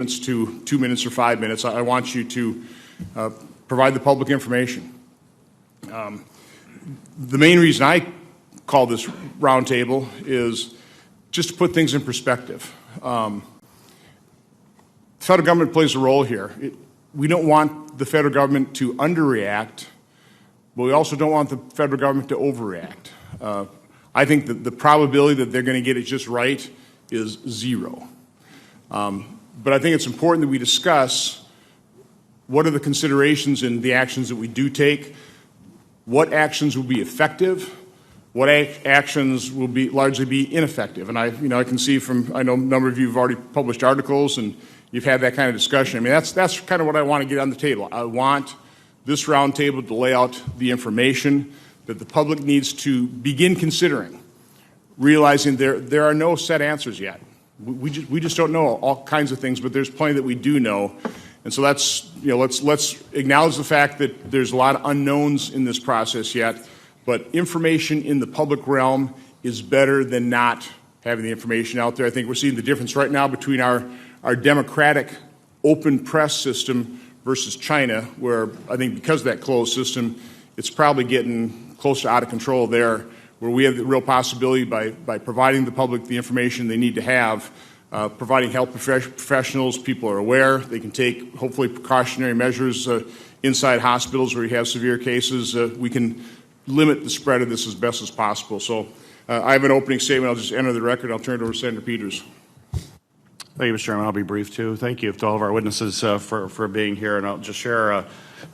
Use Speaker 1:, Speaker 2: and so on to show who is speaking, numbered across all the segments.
Speaker 1: to 2 minutes or 5 minutes. I want you to provide the public information. The main reason I call this roundtable is just to put things in perspective. The federal government plays a role here. We don't want the federal government to underreact, but we also don't want the federal government to overreact. I think that the probability that they're going to get it just right is zero. But I think it's important that we discuss what are the considerations in the actions that we do take, what actions will be effective, what actions will largely be ineffective. And I can see I know a number of you have already published articles and you've had that kind of discussion. I mean, that's kind of what I want to get on the table. I want this roundtable to lay out the information that the public needs to begin considering, realizing there are no set answers yet. We just don't know all kinds of things, but there's plenty that we do know. And so let's acknowledge the fact that there's a lot of unknowns in this process yet, but information in the public realm is better than not having the information out there. I think we're seeing the difference right now between our democratic open press system versus China, where I think because of that closed system, it's probably getting close to out of control there, where we have the real possibility by providing the public the information they need to have, providing health professionals, people are aware, they can take hopefully precautionary measures inside hospitals where you have severe cases. We can limit the spread of this as best as possible. So I have an opening statement. I'll just enter the record. I'll turn it over to Senator Peters.
Speaker 2: Thank you, Mr. Chairman. I'll be brief, too. Thank you to all of our witnesses for being here. And I'll just share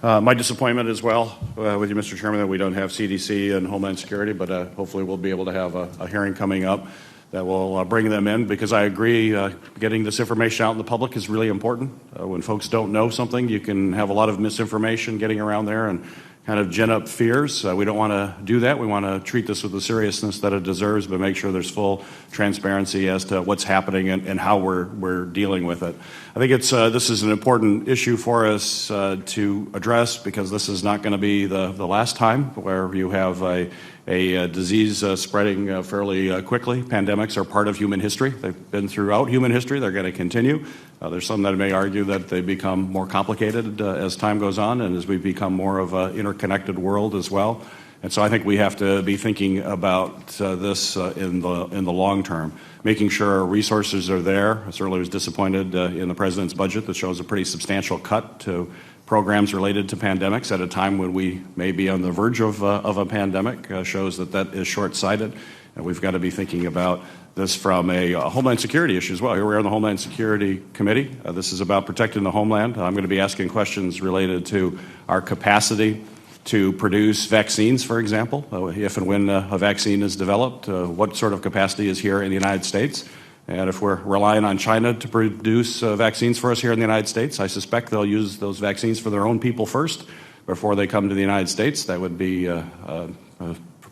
Speaker 2: my disappointment as well with you, Mr. Chairman, that we don't have CDC and Homeland Security, but hopefully we'll be able to have a hearing coming up that will bring them in, because I agree getting this information out in the public is really important. When folks don't know something, you can have a lot of misinformation getting around there and kind of gin up fears. We don't want to do that. We want to treat this with the seriousness that it deserves, but make sure there's full transparency as to what's happening and how we're dealing with it. I think this is an important issue for us to address, because this is not going to be the last time where you have a disease spreading fairly quickly. Pandemics are part of human history. They've been throughout human history. They're going to continue. There's some that may argue that they become more complicated as time goes on and as we become more of an interconnected world as well. And so I think we have to be thinking about this in the long term, making sure our resources are there. I certainly was disappointed in the President's budget that shows a pretty substantial cut to programs related to pandemics at a time when we may be on the verge of a pandemic. Shows that is short-sighted, and we've got to be thinking about this from a Homeland Security issue as well. Here we are in the Homeland Security Committee. This is about protecting the homeland. I'm going to be asking questions related to our capacity to produce vaccines, for example. If and when a vaccine is developed, what sort of capacity is here in the United States? And if we're relying on China to produce vaccines for us here in the United States, I suspect they'll use those vaccines for their own people first before they come to the United States. That would be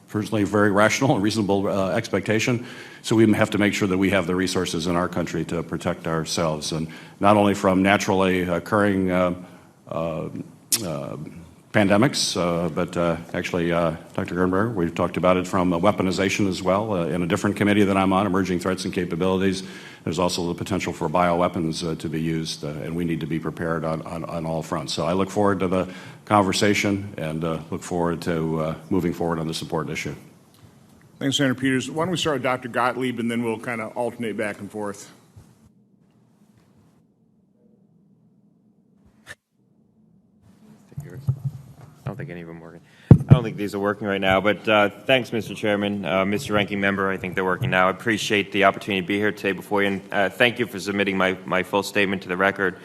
Speaker 2: personally very rational and reasonable expectation. So we have to make sure that we have the resources in our country to protect ourselves, and not only from naturally occurring pandemics, but actually, Dr. Gernberg, we've talked about it from weaponization as well in a different committee that I'm on, Emerging Threats and Capabilities. There's also the potential for bioweapons to be used, and we need to be prepared on all fronts. So I look forward to the conversation and look forward to moving forward on this important issue.
Speaker 1: Thanks, Senator Peters. Why don't we start with Dr. Gottlieb, and then we'll kind of alternate back and forth.
Speaker 3: I don't think any of them are working. I don't think these are working right now, but thanks, Mr. Chairman. Mr. Ranking Member, I think they're working now. I appreciate the opportunity to be here today before you, and thank you for submitting my full statement to the record.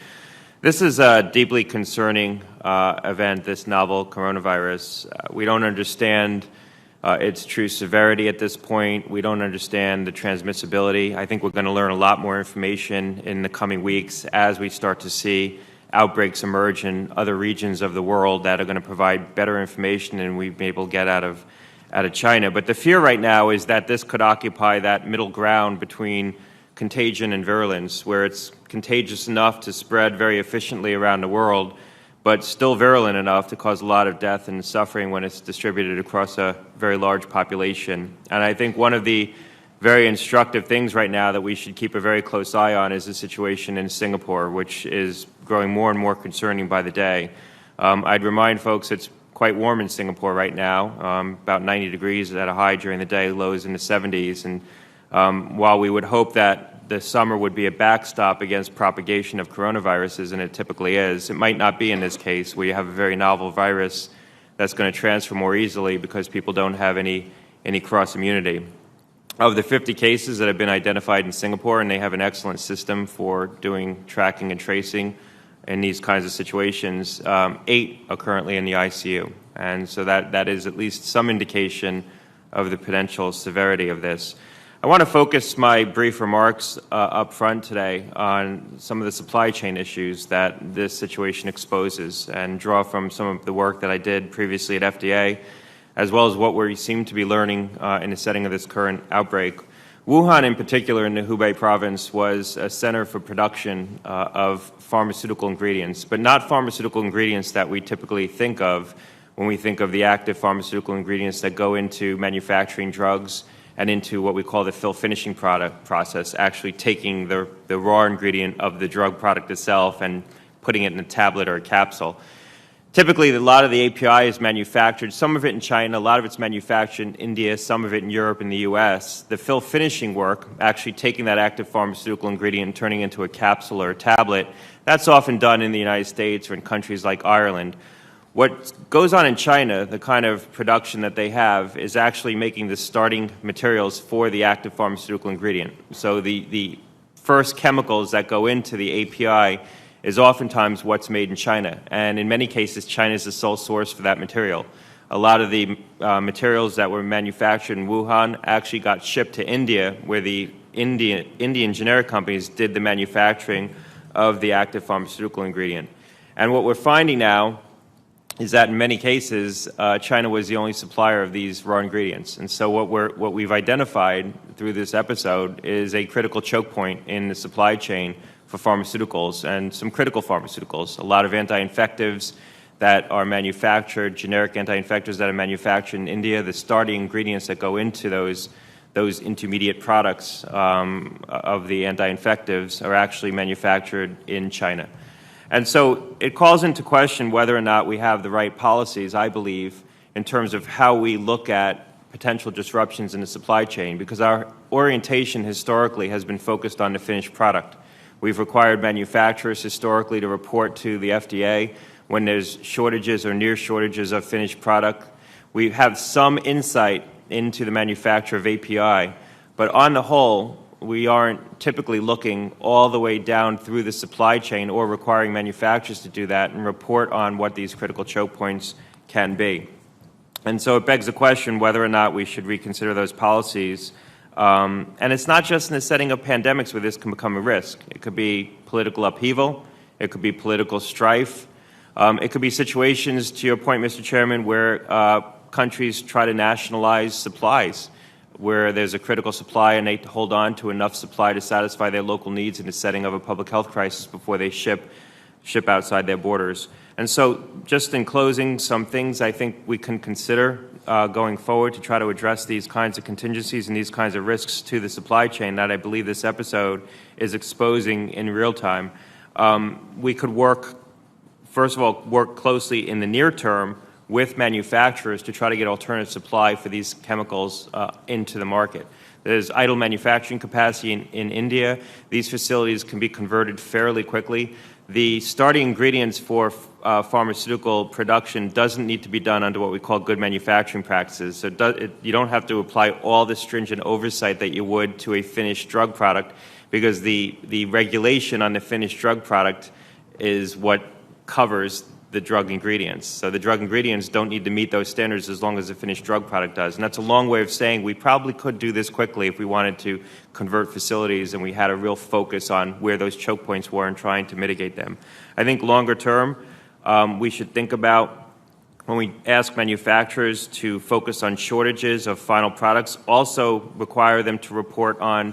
Speaker 3: This is a deeply concerning event, this novel coronavirus. We don't understand its true severity at this point. We don't understand the transmissibility. I think we're going to learn a lot more information in the coming weeks as we start to see outbreaks emerge in other regions of the world that are going to provide better information than we've been able to get out of China. But the fear right now is that this could occupy that middle ground between contagion and virulence, where it's contagious enough to spread very efficiently around the world, but still virulent enough to cause a lot of death and suffering when it's distributed across a very large population. And I think one of the very instructive things right now that we should keep a very close eye on is the situation in Singapore, which is growing more and more concerning by the day. I'd remind folks it's quite warm in Singapore right now, about 90 degrees at a high during the day, lows in the 70s. And while we would hope that the summer would be a backstop against propagation of coronaviruses, and it typically is, it might not be in this case, where you have a very novel virus that's going to transfer more easily because people don't have any cross-immunity. Of the 50 cases that have been identified in Singapore, and they have an excellent system for doing tracking and tracing in these kinds of situations, 8 are currently in the ICU. And so that is at least some indication of the potential severity of this. I want to focus my brief remarks up front today on some of the supply chain issues that this situation exposes and draw from some of the work that I did previously at FDA, as well as what we seem to be learning in the setting of this current outbreak. Wuhan, in particular, in the Hubei province, was a center for production of pharmaceutical ingredients, but not pharmaceutical ingredients that we typically think of when we think of the active pharmaceutical ingredients that go into manufacturing drugs and into what we call the fill-finishing process, actually taking the raw ingredient of the drug product itself and putting it in a tablet or a capsule. Typically, a lot of the API is manufactured, some of it in China, a lot of it's manufactured in India, some of it in Europe and the U.S. The fill-finishing work, actually taking that active pharmaceutical ingredient and turning it into a capsule or a tablet, that's often done in the United States or in countries like Ireland. What goes on in China, the kind of production that they have, is actually making the starting materials for the active pharmaceutical ingredient. So the first chemicals that go into the API is oftentimes what's made in China. And in many cases, China is the sole source for that material. A lot of the materials that were manufactured in Wuhan actually got shipped to India, where the Indian generic companies did the manufacturing of the active pharmaceutical ingredient. And what we're finding now is that in many cases, China was the only supplier of these raw ingredients. And so what we've identified through this episode is a critical choke point in the supply chain for pharmaceuticals, and some critical pharmaceuticals. A lot of anti-infectives that are manufactured, generic anti-infectives that are manufactured in India, the starting ingredients that go into those intermediate products of the anti-infectives are actually manufactured in China. And so it calls into question whether or not we have the right policies, I believe, in terms of how we look at potential disruptions in the supply chain, because our orientation historically has been focused on the finished product. We've required manufacturers historically to report to the FDA when there's shortages or near shortages of finished product. We have some insight into the manufacture of API, but on the whole, we aren't typically looking all the way down through the supply chain or requiring manufacturers to do that and report on what these critical choke points can be. And so it begs the question whether or not we should reconsider those policies. And it's not just in the setting of pandemics where this can become a risk. It could be political upheaval. It could be political strife. It could be situations, to your point, Mr. Chairman, where countries try to nationalize supplies, where there's a critical supply and they hold on to enough supply to satisfy their local needs in the setting of a public health crisis before they ship outside their borders. And so just in closing, some things I think we can consider going forward to try to address these kinds of contingencies and these kinds of risks to the supply chain that I believe this episode is exposing in real time. We could first of all, work closely in the near term with manufacturers to try to get alternative supply for these chemicals into the market. There's idle manufacturing capacity in India. These facilities can be converted fairly quickly. The starting ingredients for pharmaceutical production doesn't need to be done under what we call good manufacturing practices. So you don't have to apply all the stringent oversight that you would to a finished drug product, because the regulation on the finished drug product is what covers the drug ingredients. So the drug ingredients don't need to meet those standards as long as the finished drug product does. And that's a long way of saying we probably could do this quickly if we wanted to convert facilities and we had a real focus on where those choke points were and trying to mitigate them. I think longer term, we should think about, when we ask manufacturers to focus on shortages of final products, also require them to report on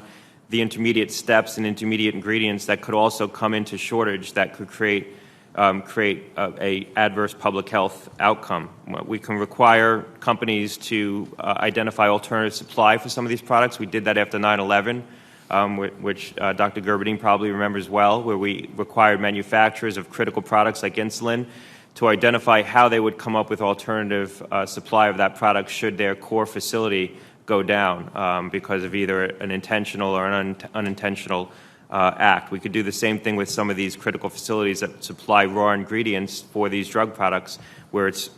Speaker 3: the intermediate steps and intermediate ingredients that could also come into shortage that could create create a adverse public health outcome. We can require companies to identify alternative supply for some of these products. We did that after 9/11. Which Dr. Gerberding probably remembers well, where we required manufacturers of critical products like insulin to identify how they would come up with alternative supply of that product should their core facility go down because of either an intentional or an unintentional act. We could do the same thing with some of these critical facilities that supply raw ingredients for these drug products, where it's,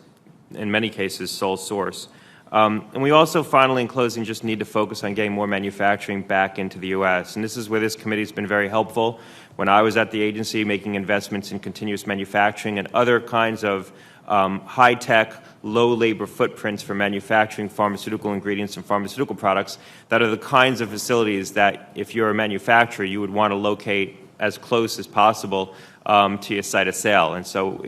Speaker 3: in many cases, sole source. And we also, finally, in closing, just need to focus on getting more manufacturing back into the U.S. And this is where this committee has been very helpful. When I was at the agency making investments in continuous manufacturing and other kinds of high-tech, low-labor footprints for manufacturing pharmaceutical ingredients and pharmaceutical products, that are the kinds of facilities that, if you're a manufacturer, you would want to locate as close as possible to your site of sale. And so,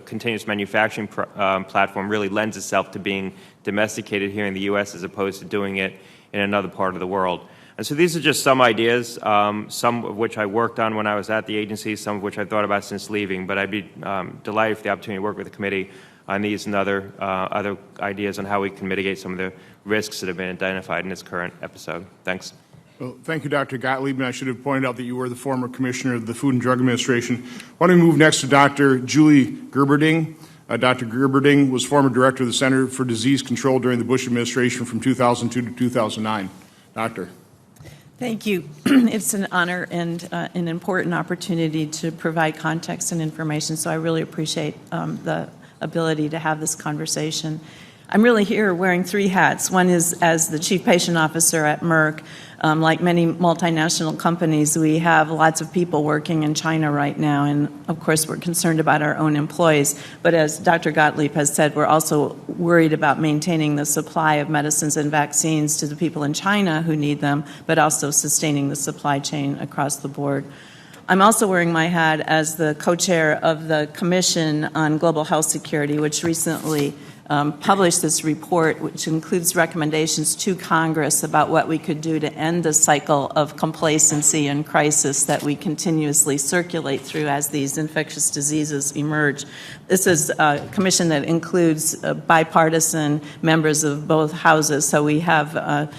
Speaker 3: continuous manufacturing platform really lends itself to being domesticated here in the U.S. as opposed to doing it in another part of the world. And so these are just some ideas, some of which I worked on when I was at the agency, some of which I thought about since leaving. But I'd be delighted for the opportunity to work with the committee on these and other ideas on how we can mitigate some of the risks that have been identified in this current episode. Thanks.
Speaker 1: Well, thank you, Dr. Gottlieb, and I should have pointed out that you were the former commissioner of the Food and Drug Administration. Why don't we move next to Dr. Julie Gerberding. Dr. Gerberding was former director of the Center for Disease Control during the Bush administration from 2002 to 2009. Doctor.
Speaker 4: Thank you. It's an honor and an important opportunity to provide context and information, so I really appreciate the ability to have this conversation. I'm really here wearing three hats. One is as the Chief Patient Officer at Merck. Like many multinational companies, we have lots of people working in China right now, and of course we're concerned about our own employees. But as Dr. Gottlieb has said, we're also worried about maintaining the supply of medicines and vaccines to the people in China who need them, but also sustaining the supply chain across the board. I'm also wearing my hat as the co-chair of the Commission on Global Health Security, which recently published this report, which includes recommendations to Congress about what we could do to end the cycle of complacency and crisis that we continuously circulate through as these infectious diseases emerge. This is a commission that includes bipartisan members of both houses, so we have a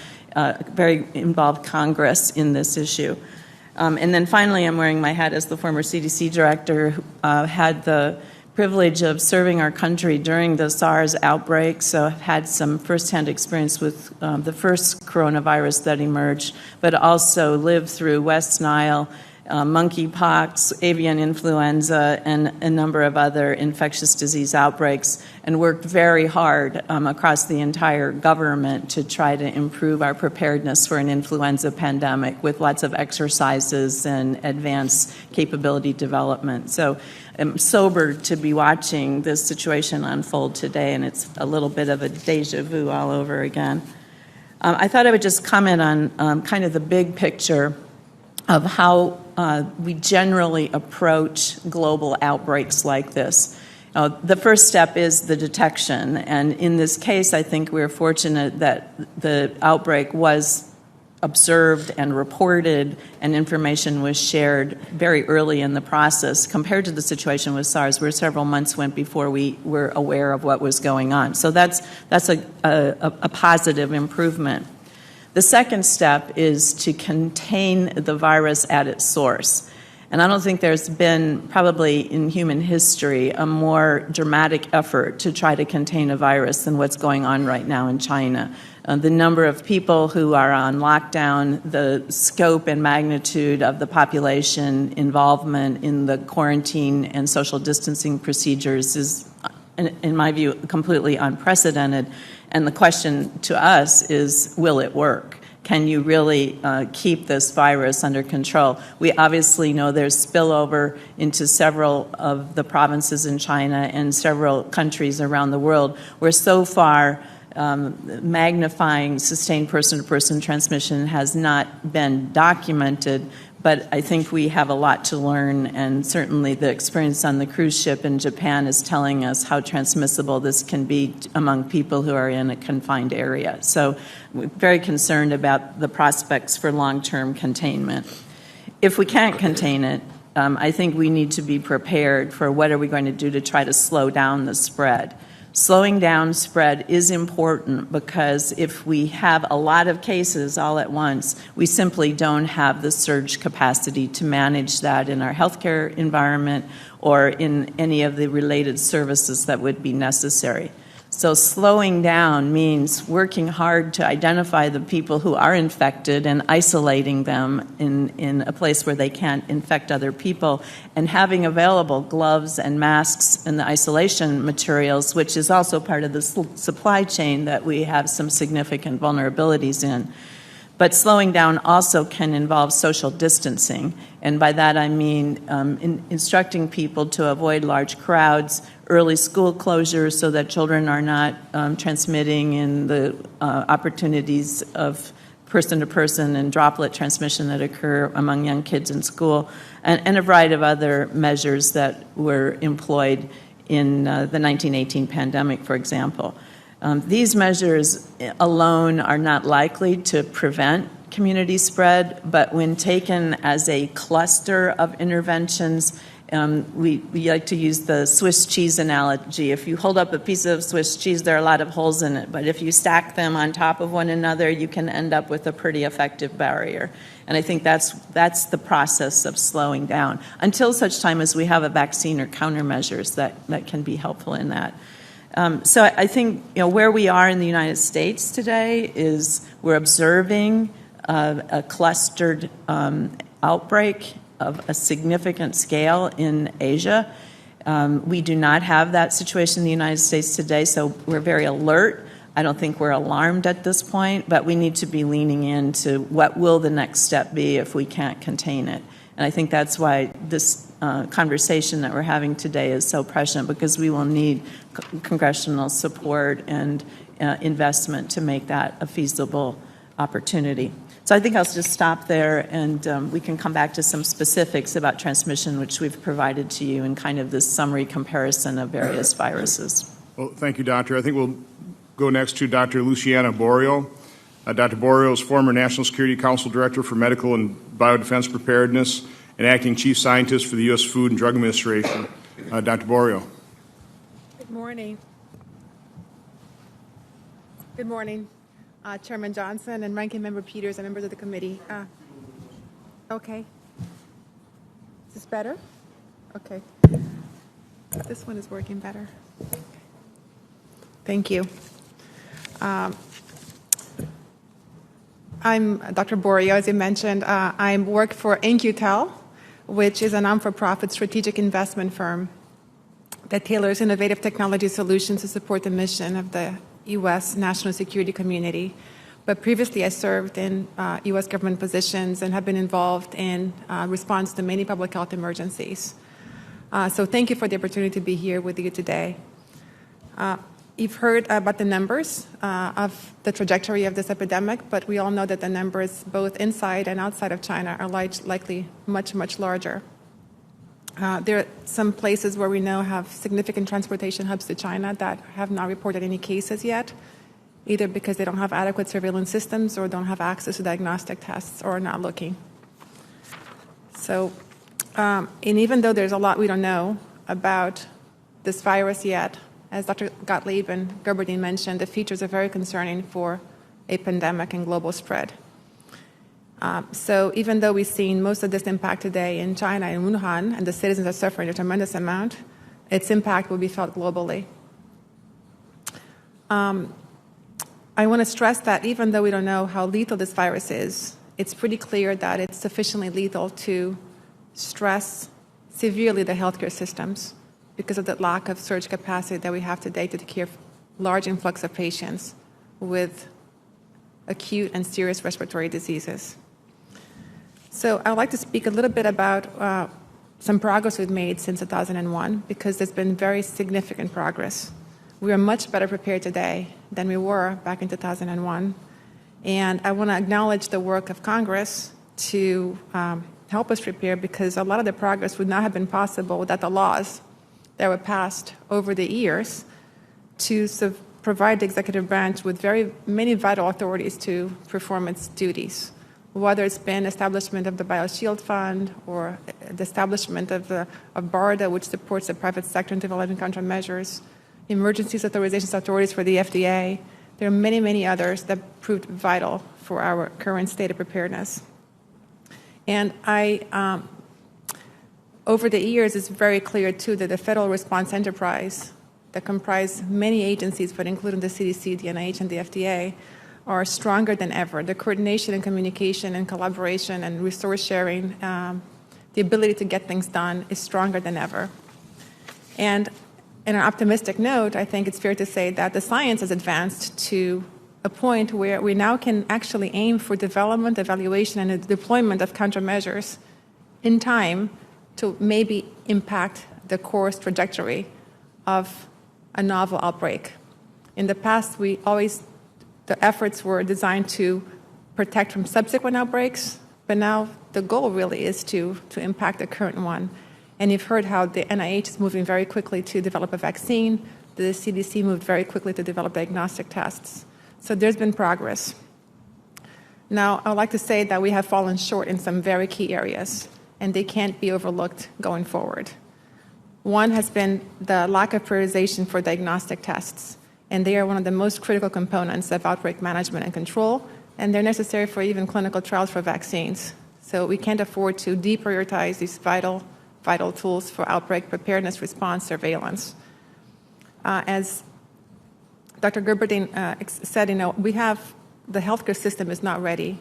Speaker 4: very involved Congress in this issue. And then finally, I'm wearing my hat as the former CDC director who had the privilege of serving our country during the SARS outbreak, so I've had some firsthand experience with the first coronavirus that emerged, but also lived through West Nile, monkeypox, avian influenza, and a number of other infectious disease outbreaks, and worked very hard across the entire government to try to improve our preparedness for an influenza pandemic with lots of exercises and advanced capability development. So I'm sobered to be watching this situation unfold today, and it's a little bit of a deja vu all over again. I thought I would just comment on kind of the big picture of how we generally approach global outbreaks like this. The first step is the detection, and in this case, I think we're fortunate that the outbreak was observed and reported, and information was shared very early in the process compared to the situation with SARS, where several months went before we were aware of what was going on. So that's a positive improvement. The second step is to contain the virus at its source. And I don't think there's been, probably in human history, a more dramatic effort to try to contain a virus than what's going on right now in China. The number of people who are on lockdown, the scope and magnitude of the population involvement in the quarantine and social distancing procedures is, in my view, completely unprecedented. And the question to us is, will it work? Can you really keep this virus under control? We obviously know there's spillover into several of the provinces in China and several countries around the world, where so far magnifying sustained person-to-person transmission has not been documented, but I think we have a lot to learn, and certainly the experience on the cruise ship in Japan is telling us how transmissible this can be among people who are in a confined area. So we're very concerned about the prospects for long-term containment. If we can't contain it, I think we need to be prepared for what are we going to do to try to slow down the spread. Slowing down spread is important because if we have a lot of cases all at once, we simply don't have the surge capacity to manage that in our healthcare environment or in any of the related services that would be necessary. So slowing down means working hard to identify the people who are infected and isolating them in a place where they can't infect other people, and having available gloves and masks and the isolation materials, which is also part of the supply chain that we have some significant vulnerabilities in. But slowing down also can involve social distancing, and by that I mean instructing people to avoid large crowds, early school closures so that children are not transmitting in the opportunities of person-to-person and droplet transmission that occur among young kids in school, and a variety of other measures that were employed in the 1918 pandemic, for example. These measures alone are not likely to prevent community spread, but when taken as a cluster of interventions, we like to use the Swiss cheese analogy. If you hold up a piece of Swiss cheese, there are a lot of holes in it, but if you stack them on top of one another, you can end up with a pretty effective barrier. And I think that's the process of slowing down, until such time as we have a vaccine or countermeasures that can be helpful in that. So I think where we are in the United States today is we're observing a clustered outbreak of a significant scale in Asia. We do not have that situation in the United States today, so we're very alert. I don't think we're alarmed at this point, but we need to be leaning into what will the next step be if we can't contain it. And I think that's why this conversation that we're having today is so prescient, because we will need congressional support and investment to make that a feasible opportunity. So I think I'll just stop there, and we can come back to some specifics about transmission, which we've provided to you in kind of this summary comparison of various viruses.
Speaker 1: Well, thank you, Doctor. I think we'll go next to Dr. Luciana Borio. Dr. Borio is former National Security Council Director for Medical and Biodefense Preparedness and Acting Chief Scientist for the U.S. Food and Drug Administration. Dr. Borio.
Speaker 5: Good morning. Good morning, Chairman Johnson and Ranking Member Peters and members of the committee. Okay. Is this better? Okay. This one is working better. Thank you. I'm Dr. Borio, as you mentioned. I work for InQtel, which is a non-for-profit strategic investment firm that tailors innovative technology solutions to support the mission of the U.S. national security community. But previously, I served in U.S. government positions and have been involved in response to many public health emergencies. So thank you for the opportunity to be here with you today. You've heard about the numbers of the trajectory of this epidemic, but we all know that the numbers both inside and outside of China are likely much, much larger. There are some places where we know have significant transportation hubs to China that have not reported any cases yet, either because they don't have adequate surveillance systems or don't have access to diagnostic tests or are not looking. So, and even though there's a lot we don't know about this virus yet, as Dr. Gottlieb and Gerberding mentioned, the features are very concerning for a pandemic and global spread. So even though we've seen most of this impact today in China and Wuhan, and the citizens are suffering a tremendous amount, its impact will be felt globally. I want to stress that even though we don't know how lethal this virus is, it's pretty clear that it's sufficiently lethal to stress severely the healthcare systems because of the lack of surge capacity that we have today to take care of large influx of patients with acute and serious respiratory diseases. So I'd like to speak a little bit about some progress we've made since 2001, because there's been very significant progress. We are much better prepared today than we were back in 2001. And I want to acknowledge the work of Congress to help us prepare, because a lot of the progress would not have been possible without the laws that were passed over the years to provide the executive branch with very many vital authorities to perform its duties, whether it's been establishment of the BioShield Fund or the establishment of BARDA, which supports the private sector in developing countermeasures, emergency authorizations authorities for the FDA. There are many, many others that proved vital for our current state of preparedness. And over the years, it's very clear, too, that the federal response enterprise that comprise many agencies, but including the CDC, the NIH, and the FDA, are stronger than ever. The coordination and communication and collaboration and resource sharing, the ability to get things done is stronger than ever. And in an optimistic note, I think it's fair to say that the science has advanced to a point where we now can actually aim for development, evaluation, and the deployment of countermeasures in time to maybe impact the course trajectory of a novel outbreak. In the past, the efforts were designed to protect from subsequent outbreaks, but now the goal really is to impact the current one. And you've heard how the NIH is moving very quickly to develop a vaccine. The CDC moved very quickly to develop diagnostic tests. So there's been progress. Now, I would like to say that we have fallen short in some very key areas, and they can't be overlooked going forward. One has been the lack of prioritization for diagnostic tests, and they are one of the most critical components of outbreak management and control, and they're necessary for even clinical trials for vaccines. So we can't afford to deprioritize these vital tools for outbreak preparedness, response, surveillance. As Dr. Gerberding said, the healthcare system is not ready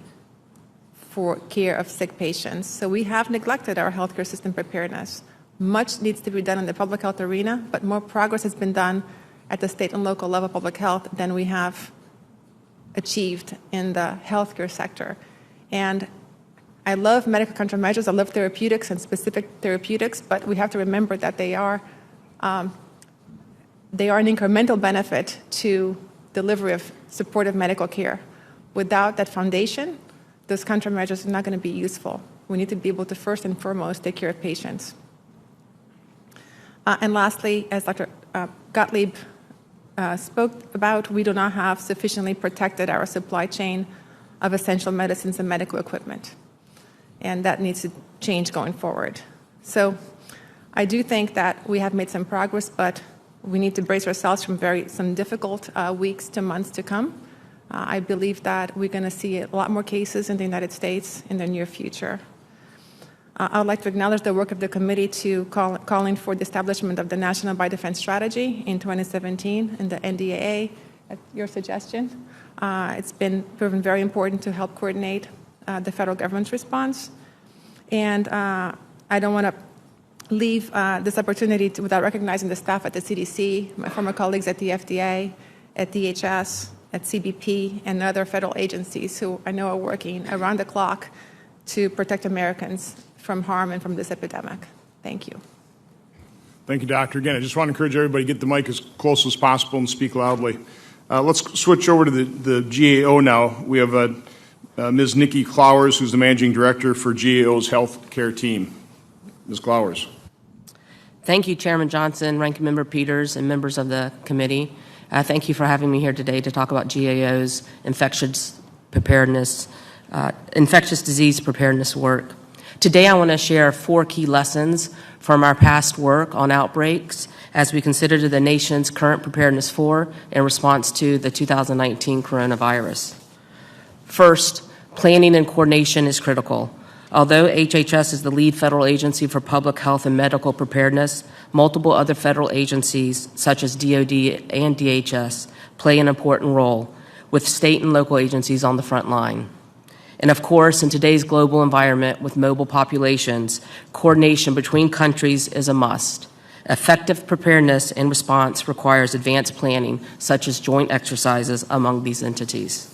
Speaker 5: for care of sick patients. So we have neglected our healthcare system preparedness. Much needs to be done in the public health arena, but more progress has been done at the state and local level of public health than we have achieved in the healthcare sector. And I love medical countermeasures, I love therapeutics and specific therapeutics, but we have to remember that they are an incremental benefit to delivery of supportive medical care. Without that foundation, those countermeasures are not going to be useful. We need to be able to first and foremost take care of patients. And lastly, as Dr. Gottlieb spoke about, we do not have sufficiently protected our supply chain of essential medicines and medical equipment. And that needs to change going forward. So I do think that we have made some progress, but we need to brace ourselves from some difficult weeks to months to come. I believe that we're going to see a lot more cases in the United States in the near future. I would like to acknowledge the work of the committee to calling for the establishment of the National Biodefense Strategy in 2017 and the NDAA at your suggestion. It's been proven very important to help coordinate the federal government's response. And I don't want to leave this opportunity without recognizing the staff at the CDC, my former colleagues at the FDA, at DHS, at CBP, and other federal agencies who I know are working around the clock to protect Americans from harm and from this epidemic. Thank you.
Speaker 1: Thank you, Doctor. Again, I just want to encourage everybody to get the mic as close as possible and speak loudly. Let's switch over to the GAO now. We have Ms. Nikki Clowers, who's the Managing Director for GAO's Health Care Team. Ms. Clowers.
Speaker 6: Thank you, Chairman Johnson, Ranking Member Peters, and members of the committee. Thank you for having me here today to talk about GAO's infectious disease preparedness work. Today, I want to share 4 key lessons from our past work on outbreaks as we consider the nation's current preparedness for and response to the 2019 coronavirus. First, planning and coordination is critical. Although HHS is the lead federal agency for public health and medical preparedness, multiple other federal agencies, such as DoD and DHS, play an important role, with state and local agencies on the front line. And of course, in today's global environment with mobile populations, coordination between countries is a must. Effective preparedness and response requires advanced planning, such as joint exercises among these entities.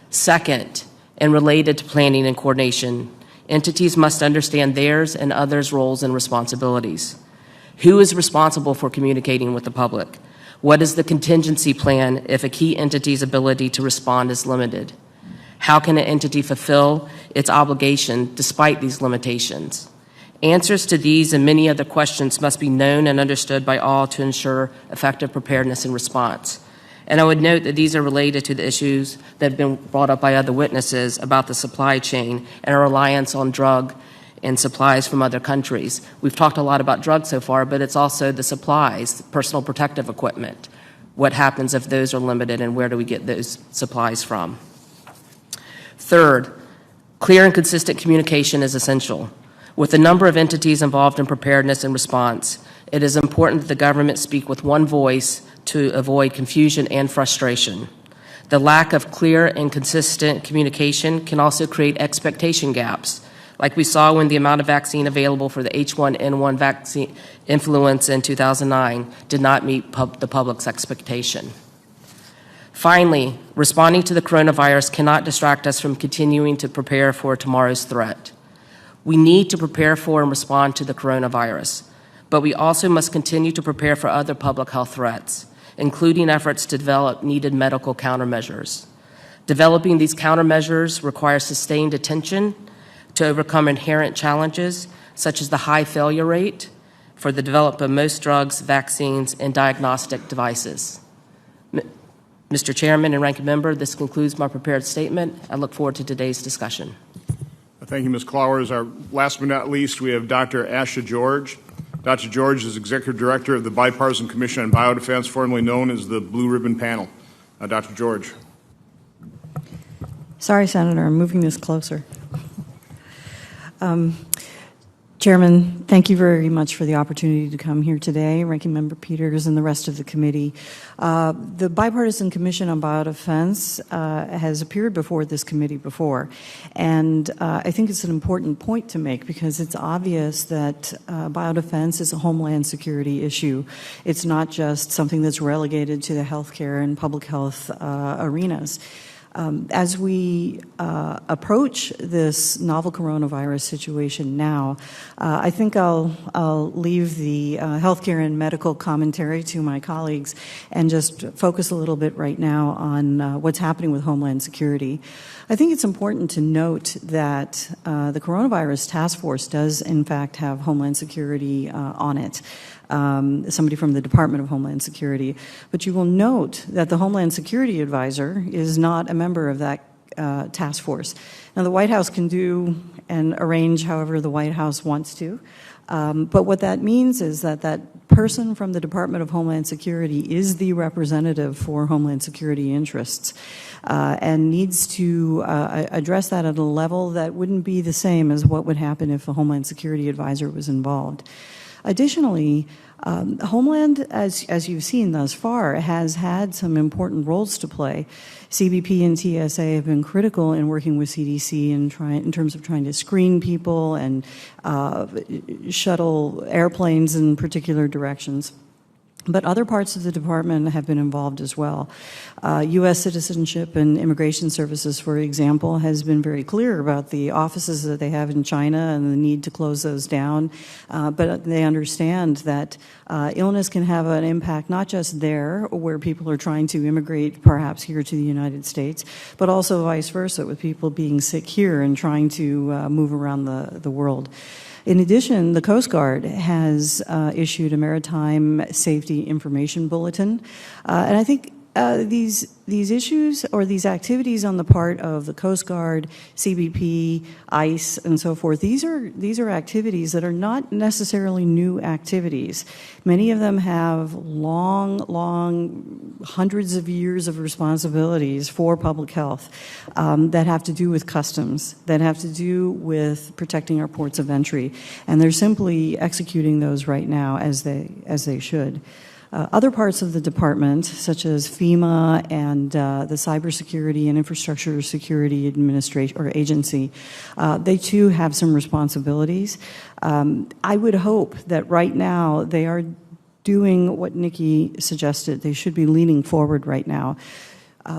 Speaker 6: Second, and related to planning and coordination, entities must understand theirs and others' roles and responsibilities. Who is responsible for communicating with the public? What is the contingency plan if a key entity's ability to respond is limited? How can an entity fulfill its obligation despite these limitations? Answers to these and many other questions must be known and understood by all to ensure effective preparedness and response. And I would note that these are related to the issues that have been brought up by other witnesses about the supply chain and our reliance on drug and supplies from other countries. We've talked a lot about drugs so far, but it's also the supplies, personal protective equipment. What happens if those are limited, and where do we get those supplies from? Third, clear and consistent communication is essential. With the number of entities involved in preparedness and response, it is important that the government speak with one voice to avoid confusion and frustration. The lack of clear and consistent communication can also create expectation gaps, like we saw when the amount of vaccine available for the H1N1 vaccine influenza in 2009 did not meet the public's expectation. Finally, responding to the coronavirus cannot distract us from continuing to prepare for tomorrow's threat. We need to prepare for and respond to the coronavirus, but we also must continue to prepare for other public health threats, including efforts to develop needed medical countermeasures. Developing these countermeasures requires sustained attention to overcome inherent challenges, such as the high failure rate for the development of most drugs, vaccines, and diagnostic devices. Mr. Chairman and Ranking Member, this concludes my prepared statement. I look forward to today's discussion.
Speaker 1: Thank you, Ms. Clowers. Our last but not least, we have Dr. Asha George. Dr. George is Executive Director of the Bipartisan Commission on Biodefense, formerly known as the Blue Ribbon Panel. Dr. George.
Speaker 7: Sorry, Senator, I'm moving this closer. Chairman, thank you very much for the opportunity to come here today, Ranking Member Peters and the rest of the committee. The Bipartisan Commission on Biodefense has appeared before this committee before, and I think it's an important point to make because it's obvious that biodefense is a homeland security issue. It's not just something that's relegated to the healthcare and public health arenas. As we approach this novel coronavirus situation now, I think I'll leave the healthcare and medical commentary to my colleagues and just focus a little bit right now on what's happening with Homeland Security. I think it's important to note that the Coronavirus Task Force does, in fact, have Homeland Security on it. Somebody from the Department of Homeland Security. But you will note that the Homeland Security Advisor is not a member of that task force. Now, the White House can do and arrange however the White House wants to. But what that means is that that person from the Department of Homeland Security is the representative for Homeland Security interests and needs to address that at a level that wouldn't be the same as what would happen if a Homeland Security Advisor was involved. Additionally, Homeland, as you've seen thus far, has had some important roles to play. CBP and TSA have been critical in working with CDC in terms of trying to screen people and shuttle airplanes in particular directions. But other parts of the department have been involved as well. U.S. Citizenship and Immigration Services, for example, has been very clear about the offices that they have in China and the need to close those down. But they understand that illness can have an impact not just there, where people are trying to immigrate perhaps here to the United States, but also vice versa, with people being sick here and trying to move around the world. In addition, the Coast Guard has issued a Maritime Safety Information Bulletin, and I think these issues or these activities on the part of the Coast Guard, CBP, ICE, and so forth, these are activities that are not necessarily new activities. Many of them have long, hundreds of years of responsibilities for public health that have to do with customs, that have to do with protecting our ports of entry, and they're simply executing those right now as they should. Other parts of the department, such as FEMA and the Cybersecurity and Infrastructure Security Administration or Agency, they too have some responsibilities. I would hope that right now they are doing what Nikki suggested. They should be leaning forward right now.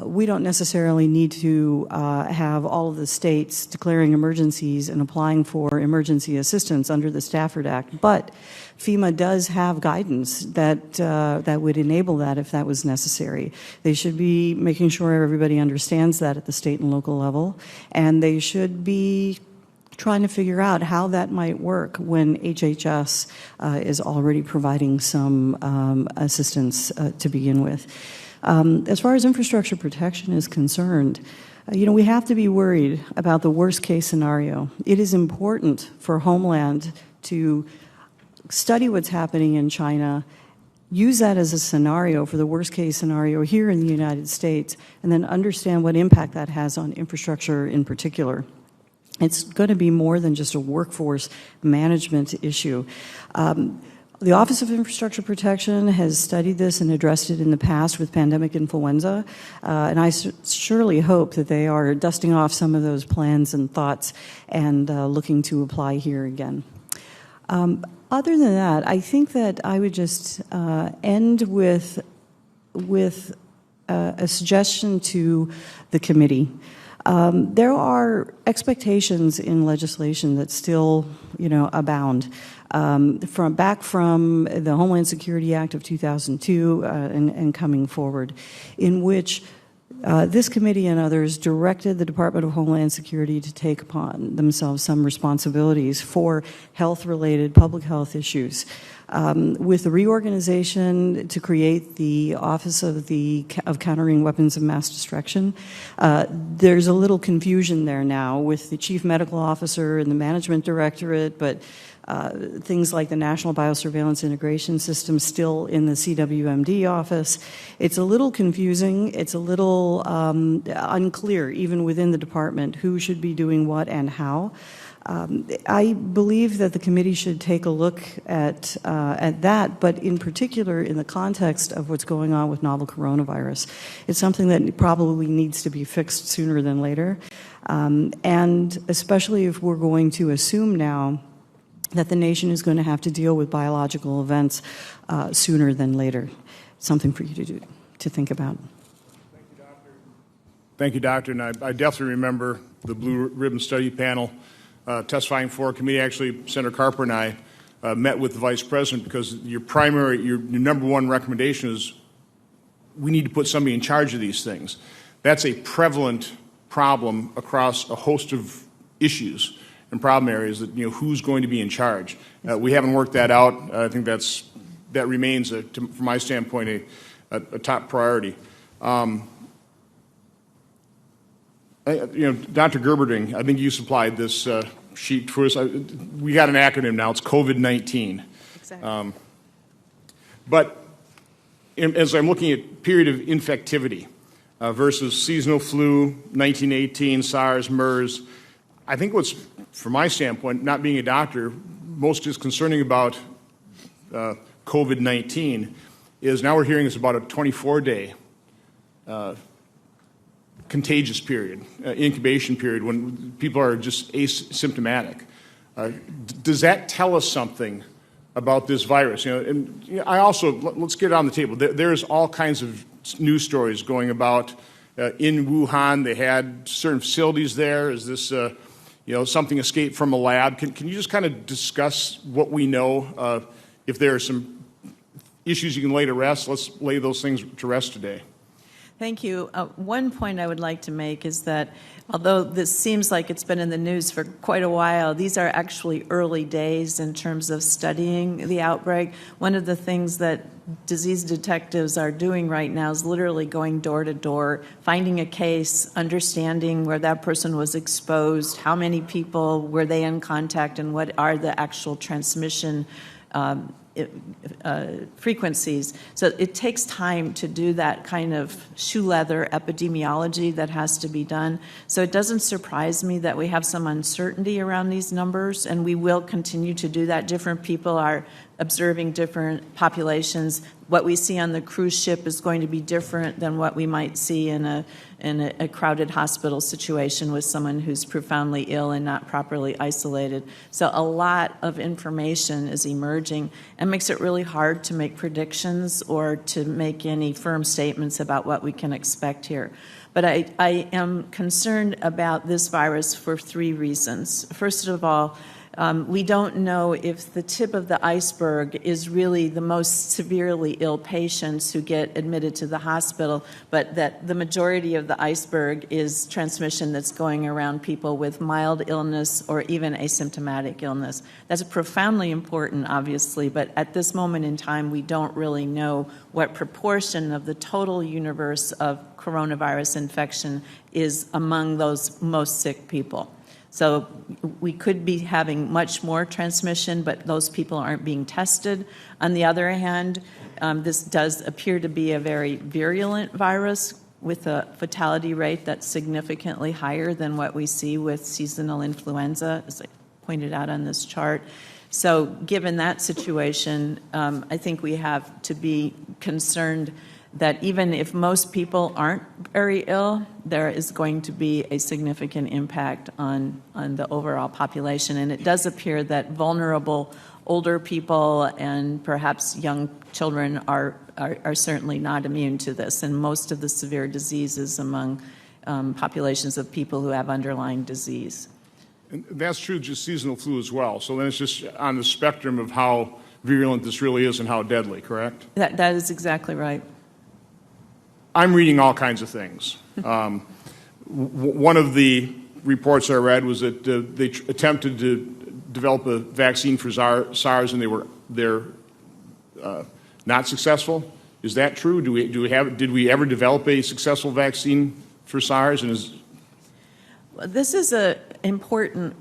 Speaker 7: We don't necessarily need to have all of the states declaring emergencies and applying for emergency assistance under the Stafford Act, but FEMA does have guidance that would enable that if that was necessary. They should be making sure everybody understands that at the state and local level, and they should be trying to figure out how that might work when HHS is already providing some assistance to begin with. As far as infrastructure protection is concerned, we have to be worried about the worst case scenario. It is important for Homeland to study what's happening in China, use that as a scenario for the worst case scenario here in the United States, and then understand what impact that has on infrastructure in particular. It's going to be more than just a workforce management issue. The Office of Infrastructure Protection has studied this and addressed it in the past with pandemic influenza, and I surely hope that they are dusting off some of those plans and thoughts and looking to apply here again. Other than that, I think that I would just end with a suggestion to the committee. There are expectations in legislation that still, abound. Back from the Homeland Security Act of 2002 and coming forward, in which this committee and others directed the Department of Homeland Security to take upon themselves some responsibilities for health-related public health issues. With the reorganization to create the Office of Countering Weapons of Mass Destruction, there's a little confusion there now with the Chief Medical Officer and the Management Directorate, but things like the National Biosurveillance Integration System still in the CWMD office. It's a little confusing. It's a little unclear, even within the department, who should be doing what and how. I believe that the committee should take a look at that, but in particular in the context of what's going on with novel coronavirus. It's something that probably needs to be fixed sooner than later, and especially if we're going to assume now that the nation is going to have to deal with biological events sooner than later. Something for you to do, to think about.
Speaker 1: Thank you, Doctor. And I definitely remember the Blue Ribbon Study Panel testifying for a committee. Actually, Senator Carper and I met with the Vice President because your number one recommendation is we need to put somebody in charge of these things. That's a prevalent problem across a host of issues and problem areas that, who's going to be in charge. We haven't worked that out. I think that remains, from my standpoint, a top priority. Dr. Gerberding, I think you supplied this sheet for us. We got an acronym now. It's COVID-19.
Speaker 4: Exactly.
Speaker 1: But as I'm looking at period of infectivity versus seasonal flu, 1918, SARS, MERS, I think what's, from my standpoint, not being a doctor, most disconcerting about COVID-19 is now we're hearing it's about a 24-day contagious period, incubation period, when people are just asymptomatic. Does that tell us something about this virus? I also, let's get it on the table. There's all kinds of news stories going about in Wuhan. They had certain facilities there. Is this something escaped from a lab? Can you just kind of discuss what we know? If there are some issues you can lay to rest, let's lay those things to rest today.
Speaker 4: Thank you. One point I would like to make is that although this seems like it's been in the news for quite a while, these are actually early days in terms of studying the outbreak. One of the things that disease detectives are doing right now is literally going door to door, finding a case, understanding where that person was exposed, how many people were they in contact, and what are the actual transmission frequencies. So it takes time to do that kind of shoe leather epidemiology that has to be done. So it doesn't surprise me that we have some uncertainty around these numbers, and we will continue to do that. Different people are observing different populations. What we see on the cruise ship is going to be different than what we might see in a crowded hospital situation with someone who's profoundly ill and not properly isolated. So a lot of information is emerging and makes it really hard to make predictions or to make any firm statements about what we can expect here. But I am concerned about this virus for three reasons. First of all, We don't know if the tip of the iceberg is really the most severely ill patients who get admitted to the hospital, but that the majority of the iceberg is transmission that's going around people with mild illness or even asymptomatic illness. That's profoundly important, obviously, but at this moment in time, we don't really know what proportion of the total universe of coronavirus infection is among those most sick people. So we could be having much more transmission, but those people aren't being tested. On the other hand, this does appear to be a very virulent virus with a fatality rate that's significantly higher than what we see with seasonal influenza, as I pointed out on this chart. So given that situation, I think we have to be concerned that even if most people aren't very ill, there is going to be a significant impact on the overall population. And it does appear that vulnerable older people and perhaps young children are certainly not immune to this. And most of the severe disease is among populations of people who have underlying disease.
Speaker 1: And that's true, just seasonal flu as well. So then it's just on the spectrum of how virulent this really is and how deadly, correct?
Speaker 4: That is exactly right.
Speaker 1: I'm reading all kinds of things. One of the reports I read was that they attempted to develop a vaccine for SARS and they're not successful. Is that true? Did we ever develop a successful vaccine for SARS?
Speaker 4: This is an important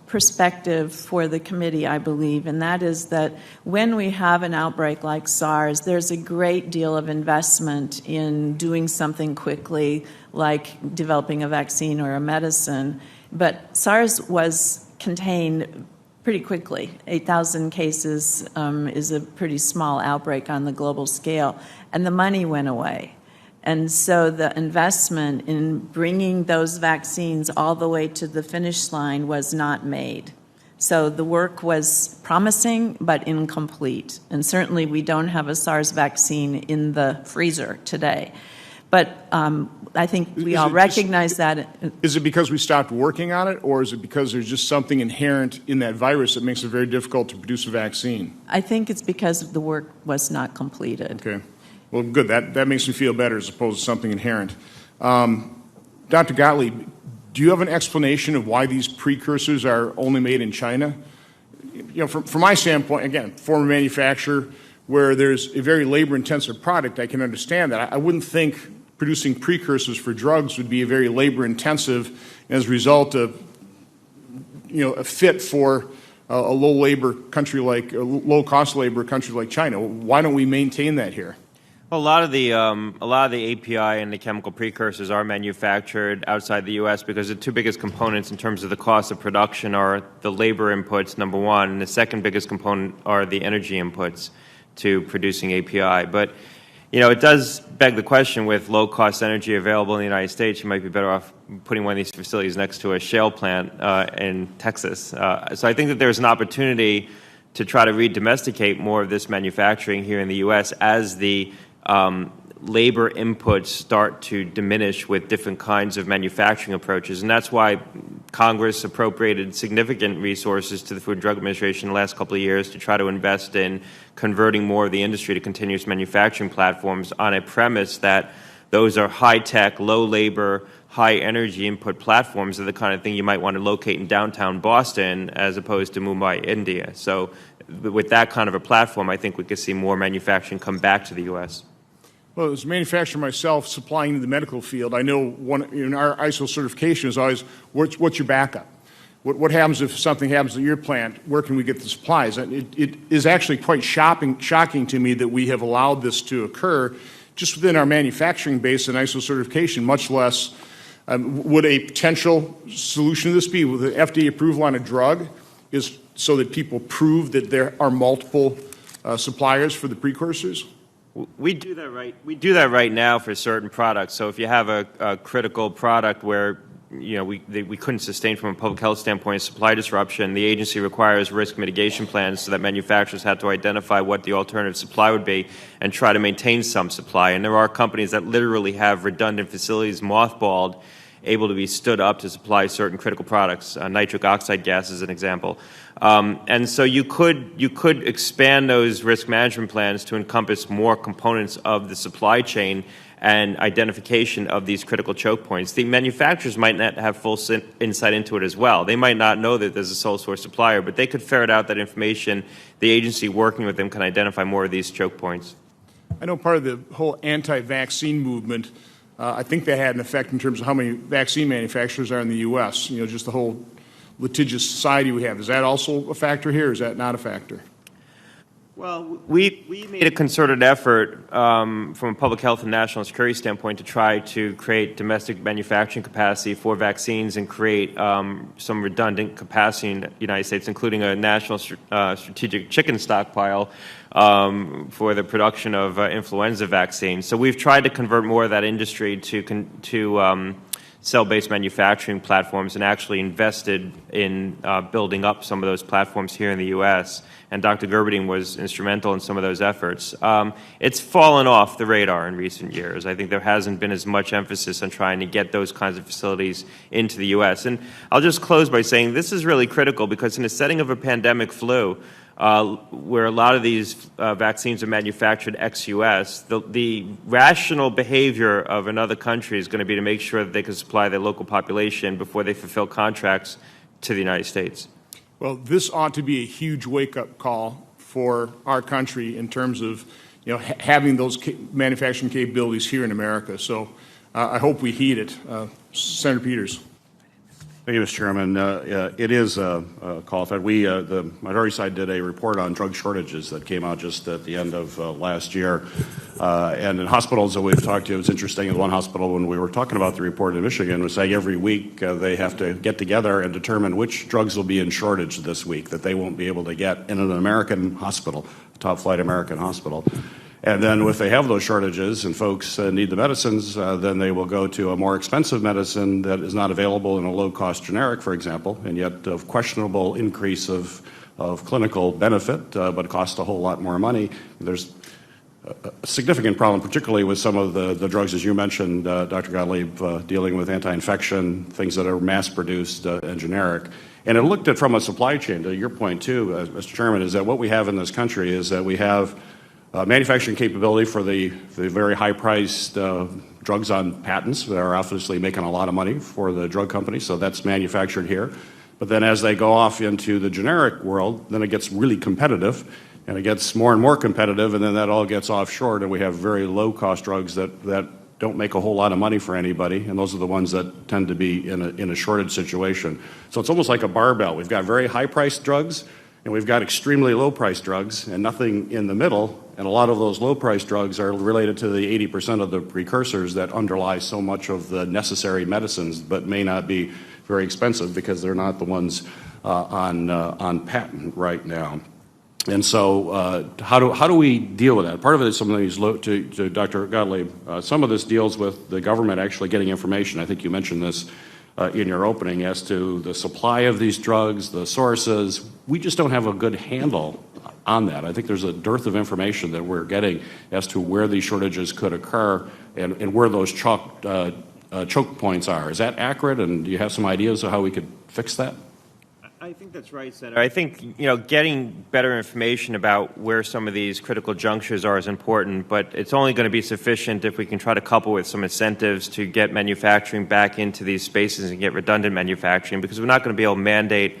Speaker 4: perspective for the committee, I believe, and that is that when we have an outbreak like SARS, there's a great deal of investment in doing something quickly, like developing a vaccine or a medicine. But SARS was contained pretty quickly. 8,000 cases is a pretty small outbreak on the global scale, and the money went away. And so the investment in bringing those vaccines all the way to the finish line was not made. So the work was promising but incomplete. And certainly we don't have a SARS vaccine in the freezer today. But I think we all recognize that.
Speaker 1: Is it because we stopped working on it, or is it because there's just something inherent in that virus that makes it very difficult to produce a vaccine?
Speaker 4: I think it's because the work was not completed.
Speaker 1: Okay. Well, good. That makes me feel better as opposed to something inherent. Dr. Gottlieb, do you have an explanation of why these precursors are only made in China? You know, from my standpoint, again, former manufacturer, where there's a very labor-intensive product, I can understand that. I wouldn't think producing precursors for drugs would be a very labor-intensive, as a result of, a fit for a low-cost labor country like China. Why don't we maintain that here?
Speaker 3: Well, a lot of the API and the chemical precursors are manufactured outside the U.S. because the two biggest components in terms of the cost of production are the labor inputs, number one, and the second biggest component are the energy inputs to producing API. But, it does beg the question, with low-cost energy available in the United States, you might be better off putting one of these facilities next to a shale plant in Texas. So I think that there's an opportunity to try to re-domesticate more of this manufacturing here in the U.S. as the labor inputs start to diminish with different kinds of manufacturing approaches. And that's why Congress appropriated significant resources to the Food and Drug Administration in the last couple of years to try to invest in converting more of the industry to continuous manufacturing platforms on a premise that those are high-tech, low-labor, high-energy input platforms are the kind of thing you might want to locate in downtown Boston as opposed to Mumbai, India. So with that kind of a platform, I think we could see more manufacturing come back to the U.S.
Speaker 1: Well, as a manufacturer myself, supplying to the medical field, I know our ISO certification is always, what's your backup? What happens if something happens at your plant? Where can we get the supplies? It is actually quite shocking to me that we have allowed this to occur just within our manufacturing base and ISO certification, much less would a potential solution to this be with the FDA approval on a drug is so that people prove that there are multiple suppliers for the precursors?
Speaker 3: We do that right. We do that right now for certain products. So if you have a critical product where we couldn't sustain from a public health standpoint supply disruption, the agency requires risk mitigation plans so that manufacturers have to identify what the alternative supply would be and try to maintain some supply. And there are companies that literally have redundant facilities mothballed able to be stood up to supply certain critical products. Nitric oxide gas is an example. And so you could expand those risk management plans to encompass more components of the supply chain and identification of these critical choke points. The manufacturers might not have full insight into it as well. They might not know that there's a sole source supplier, but they could ferret out that information. The agency working with them can identify more of these choke points.
Speaker 1: I know part of the whole anti-vaccine movement, I think that had an effect in terms of how many vaccine manufacturers are in the U.S., just the whole litigious society we have. Is that also a factor here, or is that not a factor?
Speaker 3: Well, we made a concerted effort from a public health and national security standpoint to try to create domestic manufacturing capacity for vaccines and create some redundant capacity in the United States, including a national strategic chicken stockpile for the production of influenza vaccines. So we've tried to convert more of that industry to cell-based manufacturing platforms and actually invested in building up some of those platforms here in the U.S., and Dr. Gerberding was instrumental in some of those efforts. It's fallen off the radar in recent years. I think there hasn't been as much emphasis on trying to get those kinds of facilities into the U.S. And I'll just close by saying this is really critical because in the setting of a pandemic flu, where a lot of these vaccines are manufactured ex-U.S., the rational behavior of another country is going to be to make sure that they can supply their local population before they fulfill contracts to the United States.
Speaker 1: Well, this ought to be a huge wake-up call for our country in terms of having those manufacturing capabilities here in America. So I hope we heed it. Senator Peters.
Speaker 2: Thank you, Mr. Chairman. It is a call. In fact, the minority side did a report on drug shortages that came out just at the end of last year. And in hospitals that we've talked to, it's interesting, in one hospital when we were talking about the report in Michigan was saying every week they have to get together and determine which drugs will be in shortage this week that they won't be able to get in an American hospital, a top-flight American hospital. And then if they have those shortages and folks need the medicines, then they will go to a more expensive medicine that is not available in a low-cost generic, for example, and yet of questionable increase of clinical benefit, but costs a whole lot more money. There's a significant problem, particularly with some of the drugs, as you mentioned, Dr. Gottlieb, dealing with anti-infection, things that are mass-produced and generic. And it looked at from a supply chain, to your point too, Mr. Chairman, is that what we have in this country is that we have manufacturing capability for the very high-priced drugs on patents that are obviously making a lot of money for the drug companies, so that's manufactured here. But then as they go off into the generic world, then it gets really competitive, and it gets more and more competitive, and then that all gets offshored, and we have very low-cost drugs that don't make a whole lot of money for anybody, and those are the ones that tend to be in a shortage situation. So it's almost like a barbell. We've got very high-priced drugs, and we've got extremely low-priced drugs, and nothing in the middle. And a lot of those low-priced drugs are related to the 80% of the precursors that underlie so much of the necessary medicines, but may not be very expensive because they're not the ones on patent right now. And so how do we deal with that? Part of it is some of these, to Dr. Gottlieb, some of this deals with the government actually getting information. I think you mentioned this in your opening as to the supply of these drugs, the sources. We just don't have a good handle on that. I think there's a dearth of information that we're getting as to where these shortages could occur and where those choke points are. Is that accurate, and do you have some ideas of how we could fix that?
Speaker 3: I think that's right, Senator. I think getting better information about where some of these critical junctures are is important, but it's only going to be sufficient if we can try to couple with some incentives to get manufacturing back into these spaces and get redundant manufacturing, because we're not going to be able to mandate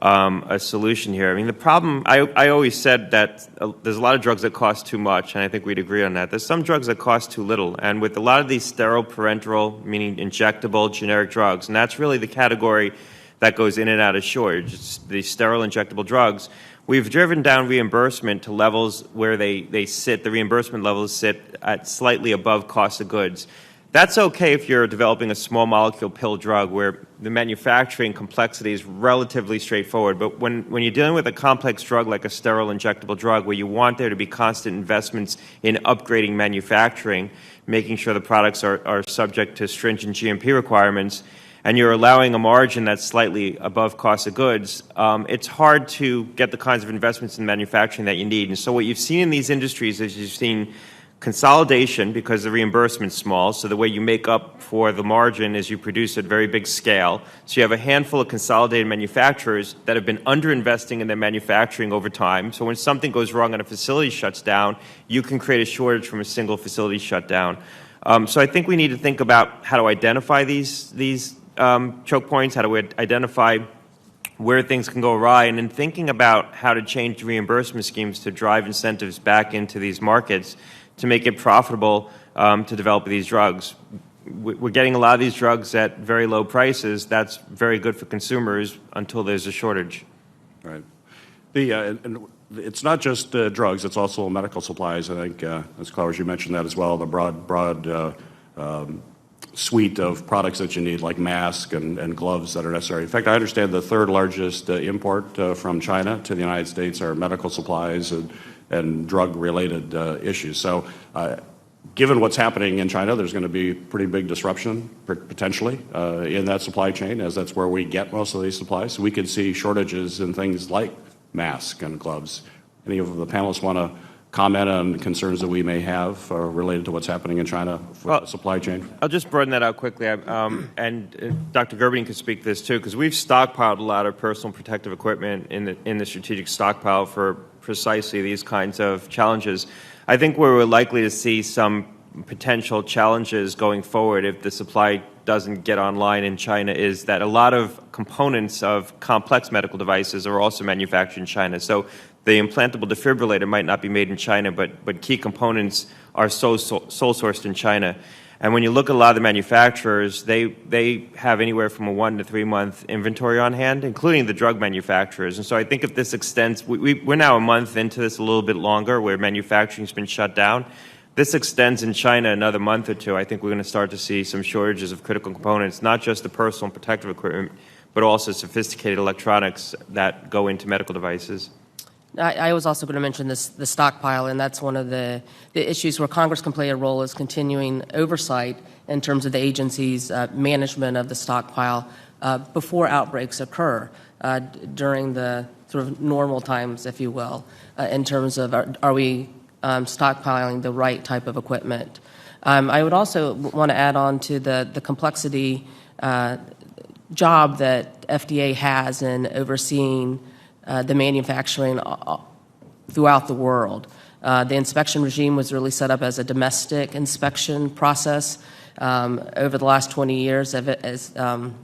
Speaker 3: a solution here. I mean, the problem, I always said that there's a lot of drugs that cost too much, and I think we'd agree on that. There's some drugs that cost too little, and with a lot of these sterile parenteral, meaning injectable generic drugs, and that's really the category that goes in and out of shortage, it's these sterile injectable drugs, we've driven down reimbursement to levels where they sit, the reimbursement levels sit at slightly above cost of goods. That's okay if you're developing a small molecule pill drug where the manufacturing complexity is relatively straightforward. But when you're dealing with a complex drug like a sterile injectable drug where you want there to be constant investments in upgrading manufacturing, making sure the products are subject to stringent GMP requirements, and you're allowing a margin that's slightly above cost of goods, it's hard to get the kinds of investments in manufacturing that you need. And so what you've seen in these industries is you've seen consolidation because the reimbursement's small, so the way you make up for the margin is you produce at very big scale. So you have a handful of consolidated manufacturers that have been underinvesting in their manufacturing over time. So when something goes wrong and a facility shuts down, you can create a shortage from a single facility shutdown. So I think we need to think about how to identify these choke points, how to identify where things can go awry, and in thinking about how to change reimbursement schemes to drive incentives back into these markets to make it profitable to develop these drugs. We're getting a lot of these drugs at very low prices. That's very good for consumers until there's a shortage.
Speaker 2: Right. And it's not just drugs, it's also medical supplies. I think, as Clowers, you mentioned that as well, the broad suite of products that you need, like masks and gloves that are necessary. In fact, I understand the third largest import from China to the United States are medical supplies and drug-related issues. So given what's happening in China, there's going to be pretty big disruption, potentially, in that supply chain, as that's where we get most of these supplies. So we could see shortages in things like masks and gloves. Any of the panelists want to comment on concerns that we may have related to what's happening in China for the supply chain?
Speaker 3: I'll just broaden that out quickly, and Dr. Gerberding could speak to this too, because we've stockpiled a lot of personal protective equipment in the strategic stockpile for precisely these kinds of challenges. I think where we're likely to see some potential challenges going forward if the supply doesn't get online in China is that a lot of components of complex medical devices are also manufactured in China. So the implantable defibrillator might not be made in China, but key components are sole sourced in China. And when you look at a lot of the manufacturers, they have anywhere from a 1 to 3 month inventory on hand, including the drug manufacturers. And so I think if this extends, we're now a month into this, a little bit longer, where manufacturing's been shut down. This extends in China another month or two. I think we're going to start to see some shortages of critical components, not just the personal protective equipment, but also sophisticated electronics that go into medical devices.
Speaker 6: I was also going to mention the stockpile, and that's one of the issues where Congress can play a role is continuing oversight in terms of the agency's management of the stockpile before outbreaks occur during the sort of normal times, if you will, in terms of are we stockpiling the right type of equipment. I would also want to add on to the complexity job that FDA has in overseeing the manufacturing throughout the world. The inspection regime was really set up as a domestic inspection process. Over the last 20 years, as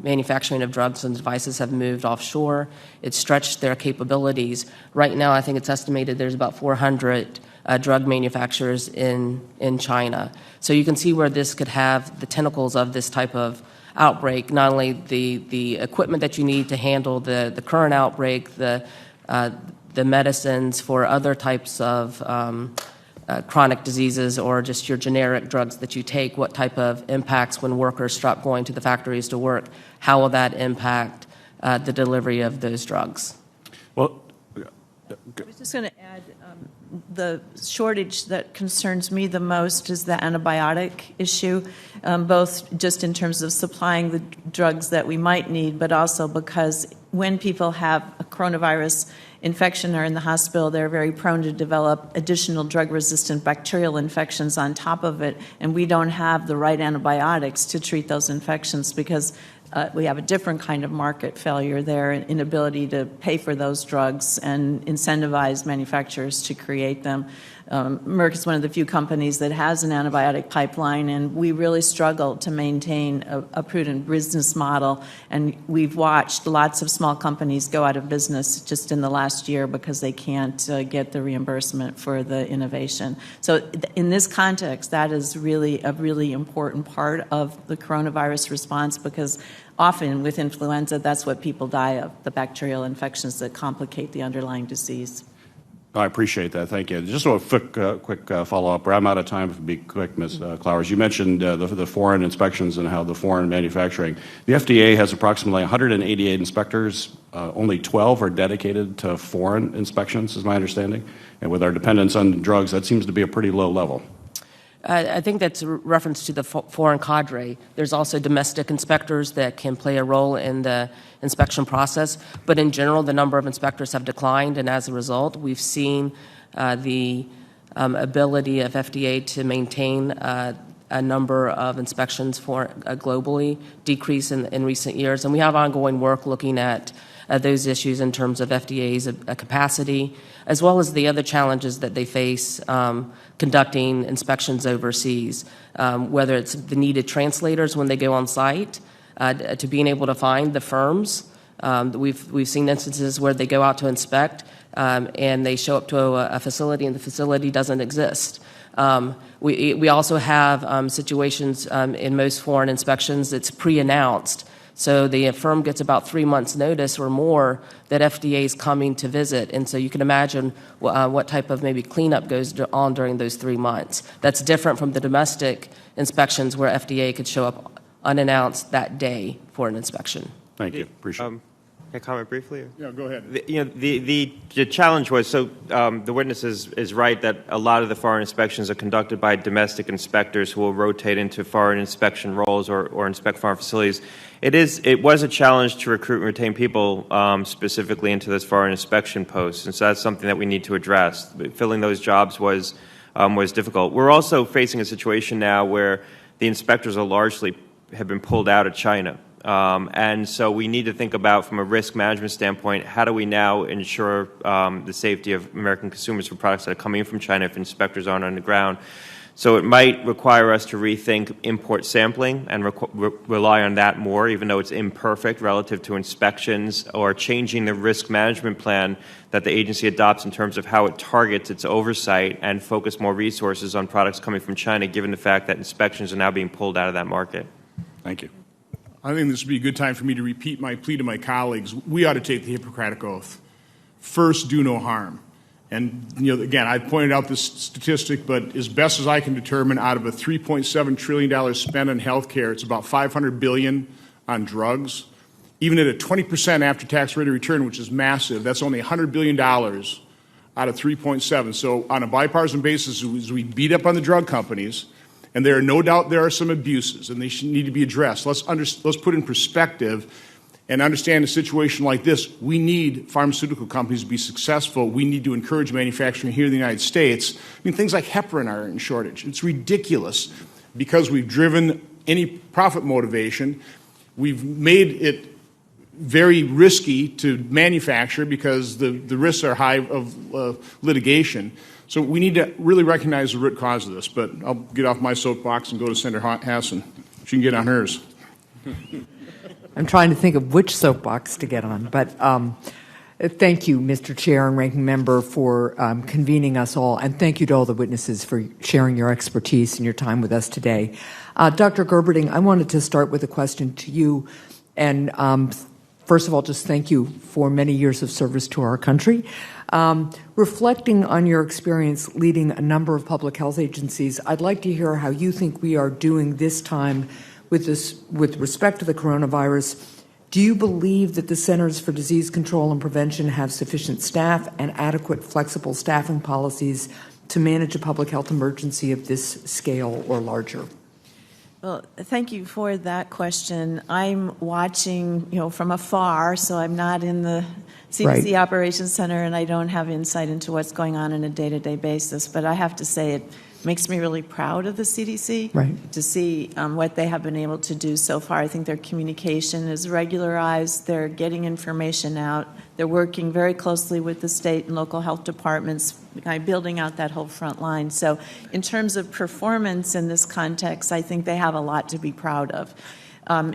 Speaker 6: manufacturing of drugs and devices have moved offshore, it's stretched their capabilities. Right now, I think it's estimated there's about 400 drug manufacturers in China. So you can see where this could have the tentacles of this type of outbreak, not only the equipment that you need to handle the current outbreak, the medicines for other types of chronic diseases or just your generic drugs that you take, what type of impacts when workers stop going to the factories to work, how will that impact the delivery of those drugs?
Speaker 2: Well,
Speaker 4: I was just going to add, the shortage that concerns me the most is the antibiotic issue, both just in terms of supplying the drugs that we might need, but also because when people have a coronavirus infection or in the hospital, they're very prone to develop additional drug-resistant bacterial infections on top of it, and we don't have the right antibiotics to treat those infections because we have a different kind of market failure there, an inability to pay for those drugs and incentivize manufacturers to create them. Merck is one of the few companies that has an antibiotic pipeline, and we really struggle to maintain a prudent business model. And we've watched lots of small companies go out of business just in the last year because they can't get the reimbursement for the innovation. So in this context, that is really a really important part of the coronavirus response because often with influenza, that's what people die of, the bacterial infections that complicate the underlying disease.
Speaker 2: I appreciate that. Thank you. Just a quick follow-up. I'm out of time. To be quick, Ms. Clowers. You mentioned the foreign inspections and how the foreign manufacturing. The FDA has approximately 188 inspectors. Only 12 are dedicated to foreign inspections, is my understanding. And with our dependence on drugs, that seems to be a pretty low level.
Speaker 6: I think that's a reference to the foreign cadre. There's also domestic inspectors that can play a role in the inspection process, but in general, the number of inspectors have declined, and as a result, we've seen the ability of FDA to maintain a number of inspections for globally decrease in recent years. And we have ongoing work looking at those issues in terms of FDA's capacity, as well as the other challenges that they face conducting inspections overseas, whether it's the needed translators when they go on site, to being able to find the firms. We've seen instances where they go out to inspect and they show up to a facility and the facility doesn't exist. We also have situations in most foreign inspections that's pre-announced. So the firm gets about 3 months' notice or more that FDA is coming to visit. And so you can imagine what type of maybe cleanup goes on during those 3 months. That's different from the domestic inspections where FDA could show up unannounced that day for an inspection.
Speaker 2: Thank you. Appreciate it.
Speaker 3: Can I comment briefly?
Speaker 1: Yeah, go ahead.
Speaker 3: The challenge was, so the witness is right that a lot of the foreign inspections are conducted by domestic inspectors who will rotate into foreign inspection roles or inspect foreign facilities. It was a challenge to recruit and retain people specifically into those foreign inspection posts, and so that's something that we need to address. Filling those jobs was difficult. We're also facing a situation now where the inspectors are largely have been pulled out of China. And so we need to think about, from a risk management standpoint, how do we now ensure the safety of American consumers for products that are coming in from China if inspectors aren't on the ground. So it might require us to rethink import sampling and rely on that more, even though it's imperfect relative to inspections, or changing the risk management plan that the agency adopts in terms of how it targets its oversight and focus more resources on products coming from China, given the fact that inspections are now being pulled out of that market.
Speaker 2: Thank you.
Speaker 1: I think this would be a good time for me to repeat my plea to my colleagues. We ought to take the Hippocratic Oath. First, do no harm. And, again, I pointed out this statistic, but as best as I can determine, out of a $3.7 trillion spent on health care, it's about $500 billion on drugs. Even at a 20% after-tax rate of return, which is massive, that's only $100 billion out of 3.7. So on a bipartisan basis, as we beat up on the drug companies, and there are no doubt there are some abuses, and they need to be addressed. Let's put in perspective and understand a situation like this. We need pharmaceutical companies to be successful. We need to encourage manufacturing here in the United States. I mean, things like heparin are in shortage. It's ridiculous because we've driven any profit motivation. We've made it very risky to manufacture because the risks are high of litigation. So we need to really recognize the root cause of this. But I'll get off my soapbox and go to Senator Hassan. She can get on hers.
Speaker 8: I'm trying to think of which soapbox to get on. But thank you, Mr. Chair and Ranking Member, for convening us all. And thank you to all the witnesses for sharing your expertise and your time with us today. Dr. Gerberding, I wanted to start with a question to you. And first of all, just thank you for many years of service to our country. Reflecting on your experience leading a number of public health agencies, I'd like to hear how you think we are doing this time with respect to the coronavirus. Do you believe that the Centers for Disease Control and Prevention have sufficient staff and adequate flexible staffing policies to manage a public health emergency of this scale or larger?
Speaker 4: Well, thank you for that question. I'm watching, from afar, so I'm not in the CDC Operations Center, and I don't have insight into what's going on a day-to-day basis. But I have to say, it makes me really proud of the CDC to see what they have been able to do so far. I think their communication is regularized. They're getting information out. They're working very closely with the state and local health departments, building out that whole front line. So in terms of performance in this context, I think they have a lot to be proud of.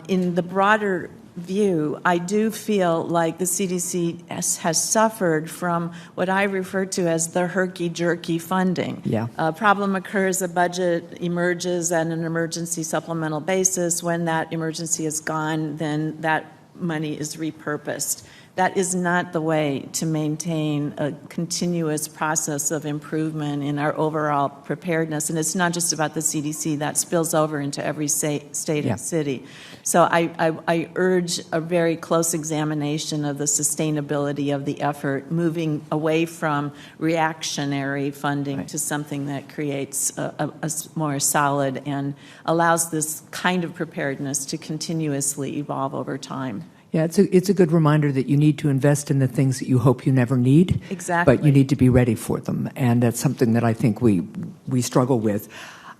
Speaker 4: In the broader view, I do feel like the CDC has suffered from what I refer to as the herky-jerky funding. A problem occurs, a budget emerges on an emergency supplemental basis. When that emergency is gone, then that money is repurposed. That is not the way to maintain a continuous process of improvement in our overall preparedness. And it's not just about the CDC. That spills over into every state and city. So I urge a very close examination of the sustainability of the effort, moving away from reactionary funding to something that creates a more solid and allows this kind of preparedness to continuously evolve over time.
Speaker 8: Yeah, it's a good reminder that you need to invest in the things that you hope you never need.
Speaker 4: Exactly.
Speaker 8: But you need to be ready for them, and that's something that I think we struggle with.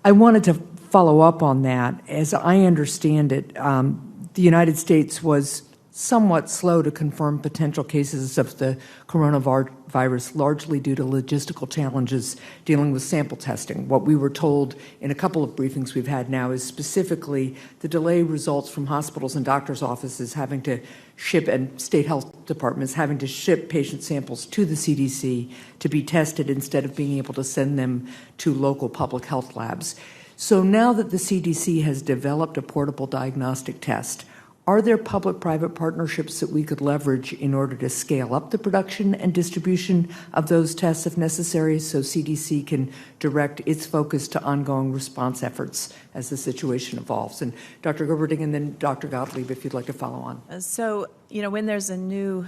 Speaker 8: I wanted to follow up on that. As I understand it, the United States was somewhat slow to confirm potential cases of the coronavirus, largely due to logistical challenges dealing with sample testing. What we were told in a couple of briefings we've had now is specifically the delay results from hospitals and doctors' offices having to ship, and state health departments having to ship patient samples to the CDC to be tested instead of being able to send them to local public health labs. So now that the CDC has developed a portable diagnostic test, are there public-private partnerships that we could leverage in order to scale up the production and distribution of those tests if necessary, so CDC can direct its focus to ongoing response efforts as the situation evolves? And Dr. Gerberding and then Dr. Gottlieb, if you'd like to follow on.
Speaker 4: So, when there's a new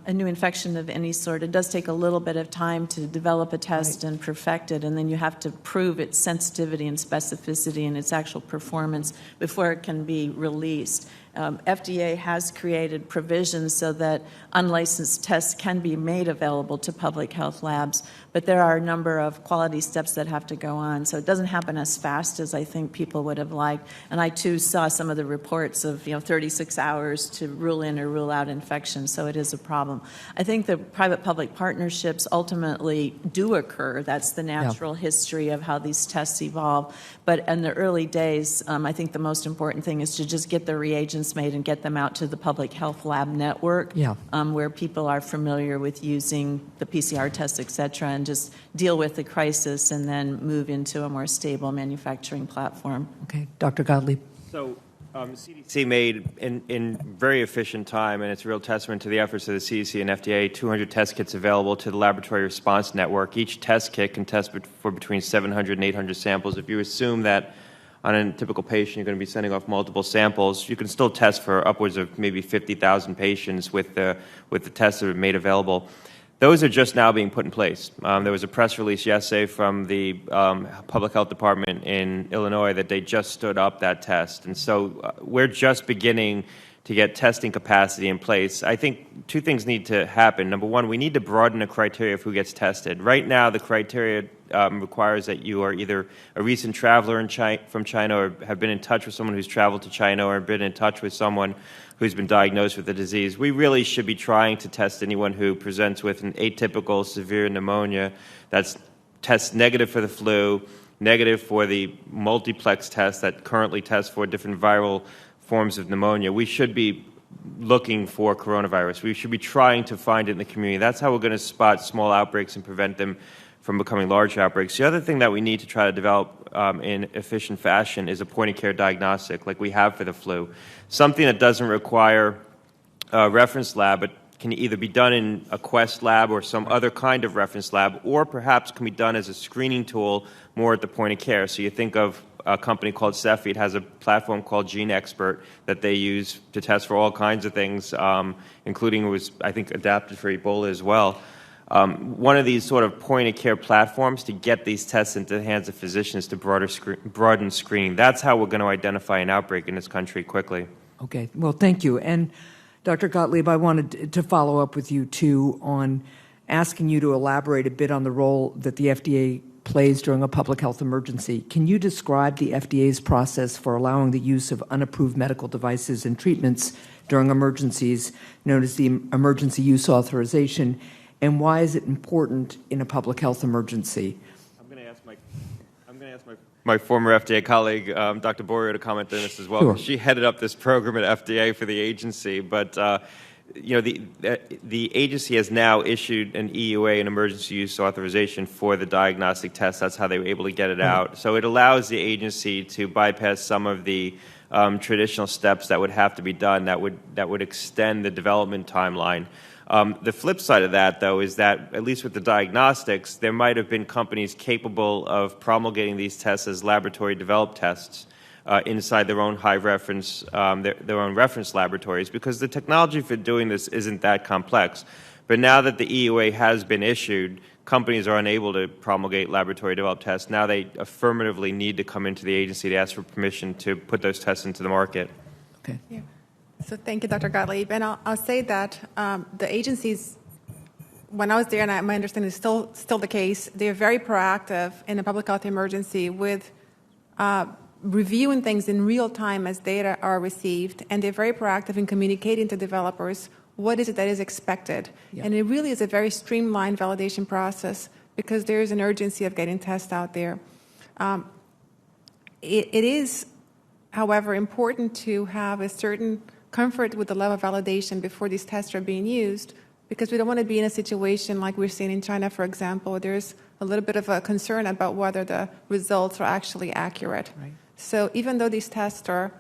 Speaker 4: infection of any sort, it does take a little bit of time to develop a test and perfect it, and then you have to prove its sensitivity and specificity and its actual performance before it can be released. FDA has created provisions so that unlicensed tests can be made available to public health labs, but there are a number of quality steps that have to go on. So it doesn't happen as fast as I think people would have liked. And I, too, saw some of the reports of 36 hours to rule in or rule out infection, so it is a problem. I think the private-public partnerships ultimately do occur. That's the natural history of how these tests evolve. But in the early days, I think the most important thing is to just get the reagents made and get them out to the public health lab network, where people are familiar with using the PCR tests, et cetera, and just deal with the crisis and then move into a more stable manufacturing platform.
Speaker 8: Okay, Dr. Gottlieb.
Speaker 3: So CDC made in very efficient time, and it's a real testament to the efforts of the CDC and FDA, 200 test kits available to the laboratory response network. Each test kit can test for between 700 and 800 samples. If you assume that on a typical patient you're going to be sending off multiple samples, you can still test for upwards of maybe 50,000 patients with the tests that are made available. Those are just now being put in place. There was a press release yesterday from the Public Health Department in Illinois that they just stood up that test. And so we're just beginning to get testing capacity in place. I think two things need to happen. Number one, we need to broaden the criteria of who gets tested. Right now, the criteria requires that you are either a recent traveler from China or have been in touch with someone who's traveled to China or been in touch with someone who's been diagnosed with the disease. We really should be trying to test anyone who presents with an atypical severe pneumonia that's tests negative for the flu, negative for the multiplex test that currently tests for different viral forms of pneumonia. We should be looking for coronavirus. We should be trying to find it in the community. That's how we're going to spot small outbreaks and prevent them from becoming large outbreaks. The other thing that we need to try to develop in efficient fashion is a point-of-care diagnostic like we have for the flu. Something that doesn't require a reference lab, but can either be done in a Quest lab or some other kind of reference lab, or perhaps can be done as a screening tool more at the point of care. So you think of a company called Cepheid. It has a platform called Gene Expert that they use to test for all kinds of things, including it was, I think, adapted for Ebola as well. One of these sort of point-of-care platforms to get these tests into the hands of physicians to broaden screening. That's how we're going to identify an outbreak in this country quickly.
Speaker 8: Okay. Well, thank you. And Dr. Gottlieb, I wanted to follow up with you, too, on asking you to elaborate a bit on the role that the FDA plays during a public health emergency. Can you describe the FDA's process for allowing the use of unapproved medical devices and treatments during emergencies, known as the emergency use authorization, and why is it important in a public health emergency?
Speaker 3: I'm going to ask my former FDA colleague, Dr. Borio, to comment on this as well.
Speaker 8: Sure.
Speaker 3: She headed up this program at FDA for the agency, but the agency has now issued an EUA, an emergency use authorization for the diagnostic test. That's how they were able to get it out. So it allows the agency to bypass some of the traditional steps that would have to be done that would extend the development timeline. The flip side of that, though, is that, at least with the diagnostics, there might have been companies capable of promulgating these tests as laboratory-developed tests inside their own high reference, their own reference laboratories, because the technology for doing this isn't that complex. But now that the EUA has been issued, companies are unable to promulgate laboratory-developed tests. Now they affirmatively need to come into the agency to ask for permission to put those tests into the market.
Speaker 8: Okay.
Speaker 5: Yeah. So thank you, Dr. Gottlieb. And I'll say that the agencies, when I was there, and my understanding is still the case, they're very proactive in a public health emergency with reviewing things in real time as data are received, and they're very proactive in communicating to developers what is it that is expected.
Speaker 8: Yeah.
Speaker 5: And it really is a very streamlined validation process because there is an urgency of getting tests out there. It is, however, important to have a certain comfort with the level of validation before these tests are being used, because we don't want to be in a situation like we're seeing in China, for example, where there's a little bit of a concern about whether the results are actually accurate.
Speaker 8: Right.
Speaker 5: So even though these tests are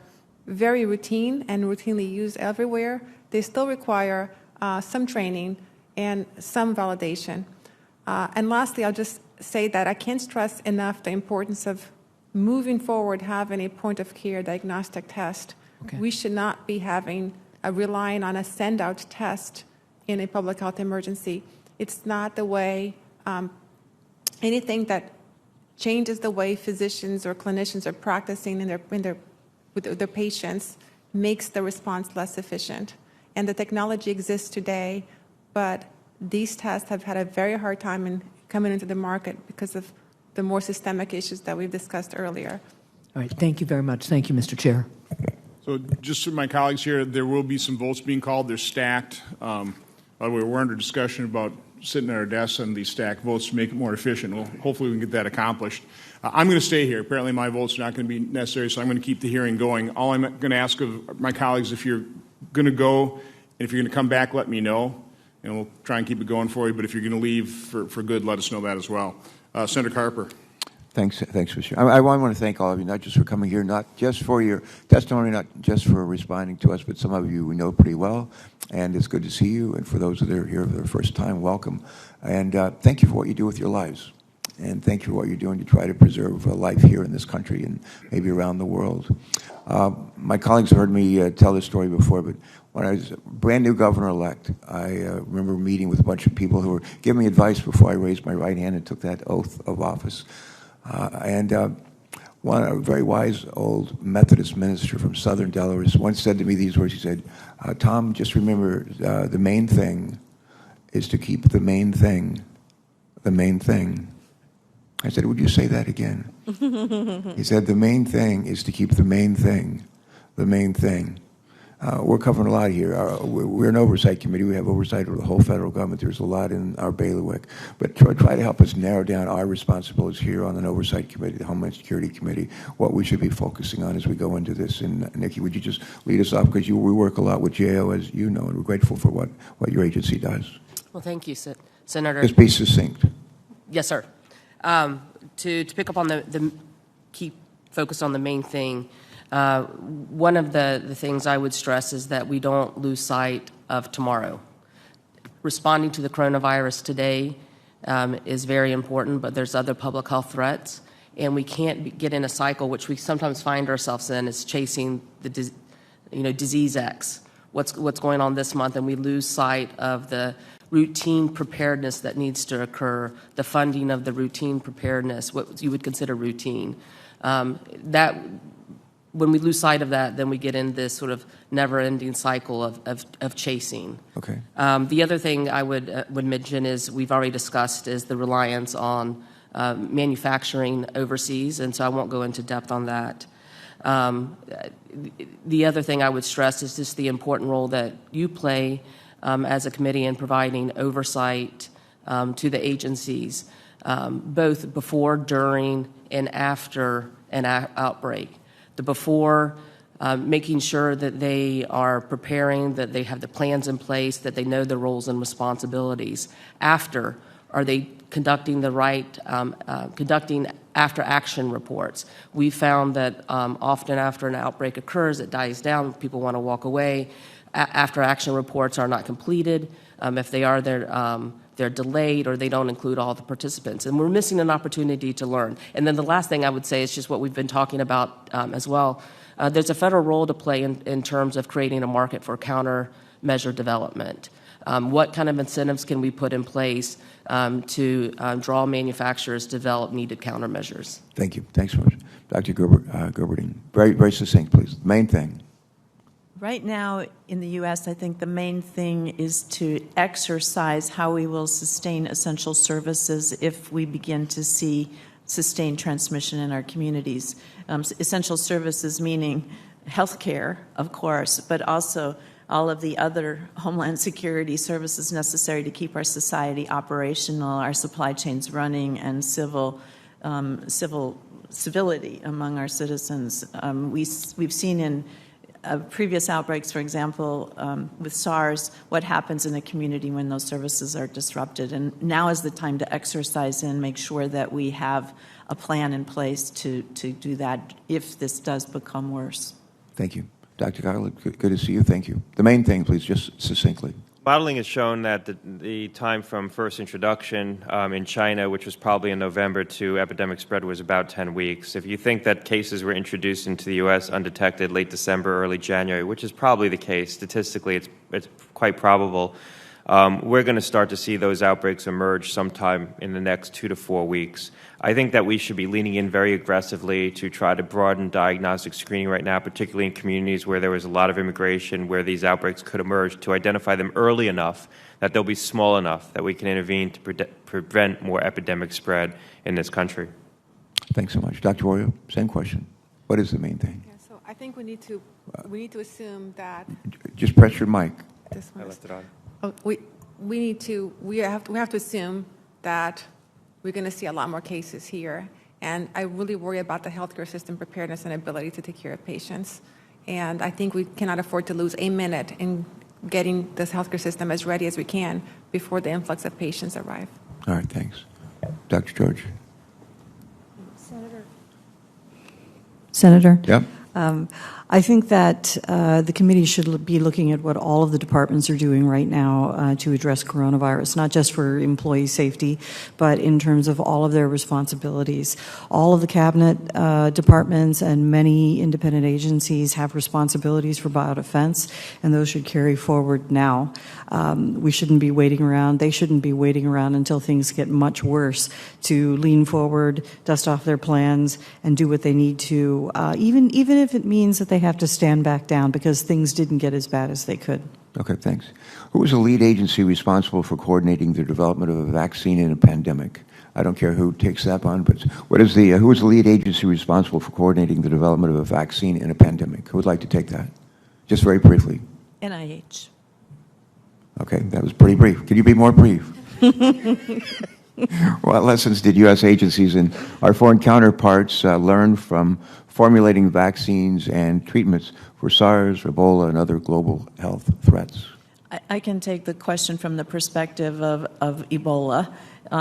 Speaker 5: very routine and routinely used everywhere, they still require some training and some validation. And lastly, I'll just say that I can't stress enough the importance of moving forward having a point-of-care diagnostic test.
Speaker 8: Okay.
Speaker 5: We should not be relying on a send-out test in a public health emergency. It's not the way, anything that changes the way physicians or clinicians are practicing with their patients makes the response less efficient. And the technology exists today, but these tests have had a very hard time in coming into the market because of the more systemic issues that we've discussed earlier.
Speaker 8: All right, thank you very much. Thank you, Mr. Chair.
Speaker 1: So just for my colleagues here, there will be some votes being called. They're stacked. By the way, we're under discussion about sitting at our desks on these stacked votes to make it more efficient. Well, hopefully we can get that accomplished. I'm going to stay here. Apparently my vote's not going to be necessary, so I'm going to keep the hearing going. All I'm going to ask of my colleagues, if you're going to go, and if you're going to come back, let me know, and we'll try and keep it going for you. But if you're going to leave for good, let us know that as well. Senator Carper.
Speaker 9: Thanks, Mr. I want to thank all of you, not just for coming here, not just for your testimony, not just for responding to us, but some of you we know pretty well, and it's good to see you. And for those that are here for the first time, welcome. And thank you for what you do with your lives. And thank you for what you're doing to try to preserve life here in this country and maybe around the world. My colleagues have heard me tell this story before, but when I was brand new governor-elect, I remember meeting with a bunch of people who were giving me advice before I raised my right hand and took that oath of office. A very wise old Methodist minister from southern Delaware once said to me these words. He said, Tom, just remember, the main thing is to keep the main thing the main thing. I said, would you say that again? He said, the main thing is to keep the main thing the main thing. We're covering a lot here. We're an oversight committee. We have oversight of the whole federal government. There's a lot in our bailiwick. But try to help us narrow down our responsibilities here on an oversight committee, the Homeland Security Committee, what we should be focusing on as we go into this. And Nikki, would you just lead us off? Because we work a lot with JO, as you know, and we're grateful for what your agency does.
Speaker 6: Well, thank you, Senator.
Speaker 9: Just be succinct.
Speaker 6: Yes, sir. To pick up on the key focus on the main thing, one of the things I would stress is that we don't lose sight of tomorrow. Responding to the coronavirus today is very important, but there's other public health threats, and we can't get in a cycle, which we sometimes find ourselves in, is chasing the disease X. What's going on this month, and we lose sight of the routine preparedness that needs to occur, the funding of the routine preparedness, what you would consider routine. When we lose sight of that, then we get in this sort of never-ending cycle of chasing.
Speaker 9: Okay.
Speaker 6: The other thing I would mention is we've already discussed is the reliance on manufacturing overseas, and so I won't go into depth on that. The other thing I would stress is just the important role that you play as a committee in providing oversight to the agencies, both before, during, and after an outbreak. The before, making sure that they are preparing, that they have the plans in place, that they know their roles and responsibilities. After, are they conducting the right, conducting after action reports? We found that often after an outbreak occurs, it dies down, people want to walk away. After action reports are not completed. If they are, they're delayed or they don't include all the participants. And we're missing an opportunity to learn. And then the last thing I would say is just what we've been talking about as well. There's a federal role to play in terms of creating a market for countermeasure development. What kind of incentives can we put in place to draw manufacturers to develop needed countermeasures?
Speaker 9: Thank you. Thanks so much. Dr. Gerberding, very, very succinct, please. Main thing.
Speaker 4: Right now in the U.S., I think the main thing is to exercise how we will sustain essential services if we begin to see sustained transmission in our communities. Essential services meaning health care, of course, but also all of the other Homeland Security services necessary to keep our society operational, our supply chains running, and civility among our citizens. We've seen in previous outbreaks, for example, with SARS, what happens in a community when those services are disrupted. And now is the time to exercise and make sure that we have a plan in place to do that if this does become worse.
Speaker 9: Thank you. Dr. Kyle, good to see you. Thank you. The main thing, please, just succinctly.
Speaker 3: Modeling has shown that the time from first introduction in China, which was probably in November, to epidemic spread was about 10 weeks. If you think that cases were introduced into the U.S. undetected late December, early January, which is probably the case, statistically it's quite probable, we're going to start to see those outbreaks emerge sometime in the next 2 to 4 weeks. I think that we should be leaning in very aggressively to try to broaden diagnostic screening right now, particularly in communities where there was a lot of immigration, where these outbreaks could emerge, to identify them early enough that they'll be small enough that we can intervene to prevent more epidemic spread in this country.
Speaker 9: Thanks so much. Dr. Arroyo, same question. What is the main thing?
Speaker 5: Yeah, so I think we need to assume that
Speaker 9: Just press your mic.
Speaker 5: this one.
Speaker 3: I left it on.
Speaker 5: Oh, we have to assume that we're going to see a lot more cases here, and I really worry about the healthcare system preparedness and ability to take care of patients. And I think we cannot afford to lose a minute in getting this healthcare system as ready as we can before the influx of patients arrive.
Speaker 9: All right, thanks. Dr. George.
Speaker 7: Senator?
Speaker 9: Yep.
Speaker 7: I think that the committee should be looking at what all of the departments are doing right now to address coronavirus, not just for employee safety, but in terms of all of their responsibilities. All of the cabinet departments and many independent agencies have responsibilities for biodefense, and those should carry forward now. We shouldn't be waiting around. They shouldn't be waiting around until things get much worse to lean forward, dust off their plans, and do what they need to, even if it means that they have to stand back down because things didn't get as bad as they could.
Speaker 9: Okay, thanks. Who was the lead agency responsible for coordinating the development of a vaccine in a pandemic? I don't care who takes that one, but who was the lead agency responsible for coordinating the development of a vaccine in a pandemic? Who would like to take that? Just very briefly.
Speaker 4: NIH.
Speaker 9: Okay, that was pretty brief. Can you be more brief? What lessons did U.S. agencies and our foreign counterparts learn from formulating vaccines and treatments for SARS, Ebola, and other global health threats?
Speaker 4: I can take the question from the perspective of Ebola,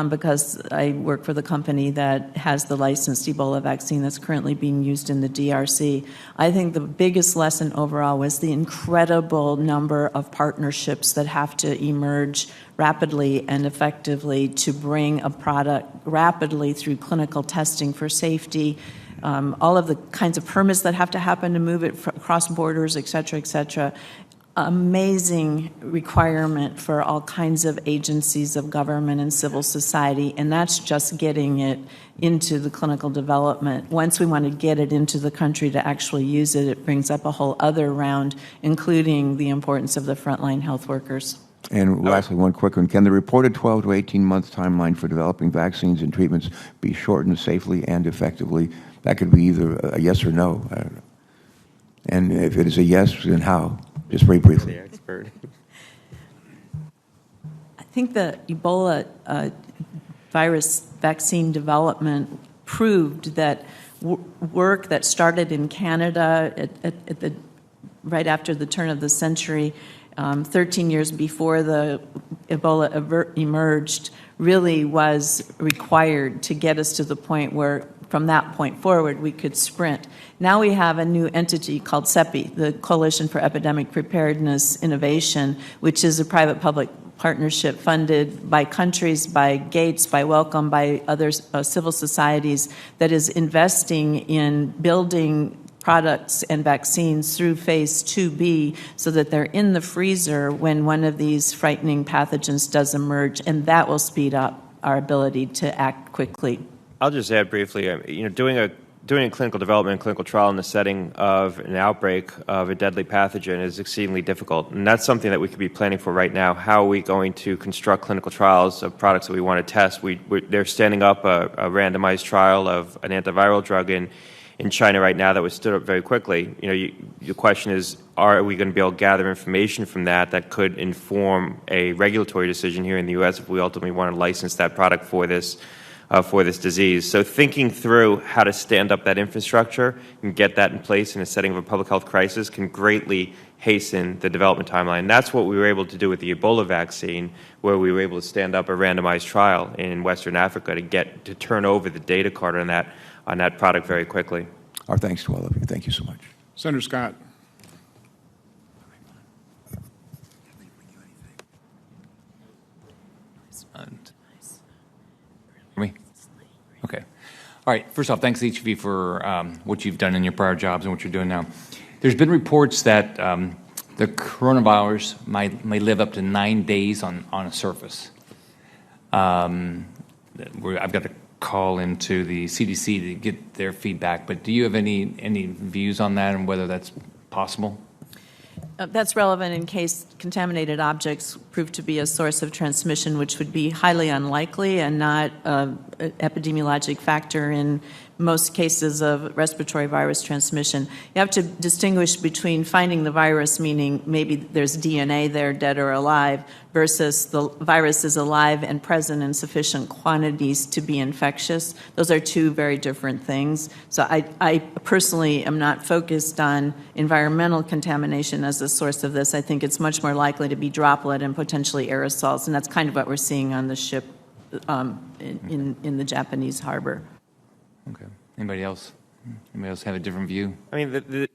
Speaker 4: because I work for the company that has the licensed Ebola vaccine that's currently being used in the DRC. I think the biggest lesson overall was the incredible number of partnerships that have to emerge rapidly and effectively to bring a product rapidly through clinical testing for safety, all of the kinds of permits that have to happen to move it across borders, et cetera, et cetera. Amazing requirement for all kinds of agencies of government and civil society, and that's just getting it into the clinical development. Once we want to get it into the country to actually use it, it brings up a whole other round, including the importance of the frontline health workers.
Speaker 9: And lastly, one quick one. Can the reported 12 to 18-month timeline for developing vaccines and treatments be shortened safely and effectively? That could be either a yes or no. I don't know. And if it is a yes, then how? Just very briefly.
Speaker 3: The expert.
Speaker 4: I think the Ebola virus vaccine development proved that work that started in Canada right after the turn of the century, 13 years before the Ebola emerged, really was required to get us to the point where, from that point forward, we could sprint. Now we have a new entity called CEPI, the Coalition for Epidemic Preparedness Innovation, which is a private-public partnership funded by countries, by Gates, by Wellcome, by other civil societies, that is investing in building products and vaccines through phase 2B so that they're in the freezer when one of these frightening pathogens does emerge, and that will speed up our ability to act quickly.
Speaker 3: I'll just add briefly, doing a doing clinical development and clinical trial in the setting of an outbreak of a deadly pathogen is exceedingly difficult. And that's something that we could be planning for right now. How are we going to construct clinical trials of products that we want to test? They're standing up a randomized trial of an antiviral drug in China right now that was stood up very quickly. The question is, are we going to be able to gather information from that could inform a regulatory decision here in the U.S. if we ultimately want to license that product for this disease? So thinking through how to stand up that infrastructure and get that in place in a setting of a public health crisis can greatly hasten the development timeline. That's what we were able to do with the Ebola vaccine, where we were able to stand up a randomized trial in Western Africa to turn over the data card on that product very quickly.
Speaker 9: Our thanks to all of you. Thank you so much.
Speaker 1: Senator Scott.
Speaker 10: Me? Okay. All right. First off, thanks to each of you for what you've done in your prior jobs and what you're doing now. There's been reports that the coronavirus may live up to 9 days on a surface. I've got to call into the CDC to get their feedback, but do you have any views on that and whether that's possible?
Speaker 4: That's relevant in case contaminated objects prove to be a source of transmission, which would be highly unlikely and not an epidemiologic factor in most cases of respiratory virus transmission. You have to distinguish between finding the virus, meaning maybe there's DNA there, dead or alive, versus the virus is alive and present in sufficient quantities to be infectious. Those are two very different things. So I personally am not focused on environmental contamination as a source of this. I think it's much more likely to be droplet and potentially aerosols, and that's kind of what we're seeing on the ship in the Japanese harbor.
Speaker 10: Okay. Anybody else? Anybody else have a different view?
Speaker 3: I mean, the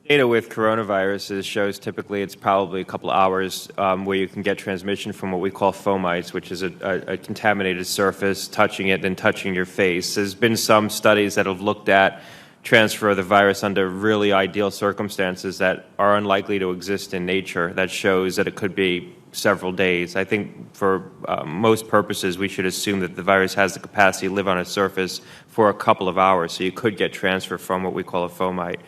Speaker 3: data with coronaviruses shows typically it's probably a couple of hours where you can get transmission from what we call fomites, which is a contaminated surface, touching it, then touching your face. There's been some studies that have looked at transfer of the virus under really ideal circumstances that are unlikely to exist in nature. That shows that it could be several days. I think for most purposes, we should assume that the virus has the capacity to live on a surface for a couple of hours, so you could get transfer from what we call a fomite.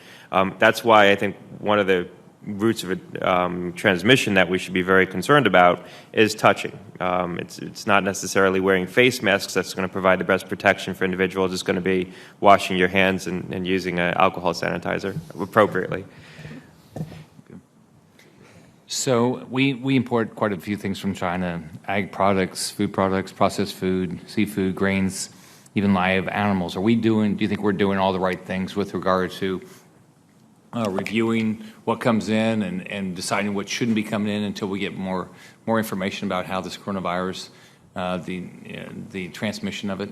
Speaker 3: That's why I think one of the routes of transmission that we should be very concerned about is touching. It's not necessarily wearing face masks that's going to provide the best protection for individuals. It's going to be washing your hands and using an alcohol sanitizer appropriately.
Speaker 10: So we import quite a few things from China: ag products, food products, processed food, seafood, grains, even live animals. Do you think we're doing all the right things with regard to reviewing what comes in and deciding what shouldn't be coming in until we get more information about how this coronavirus, the transmission of it?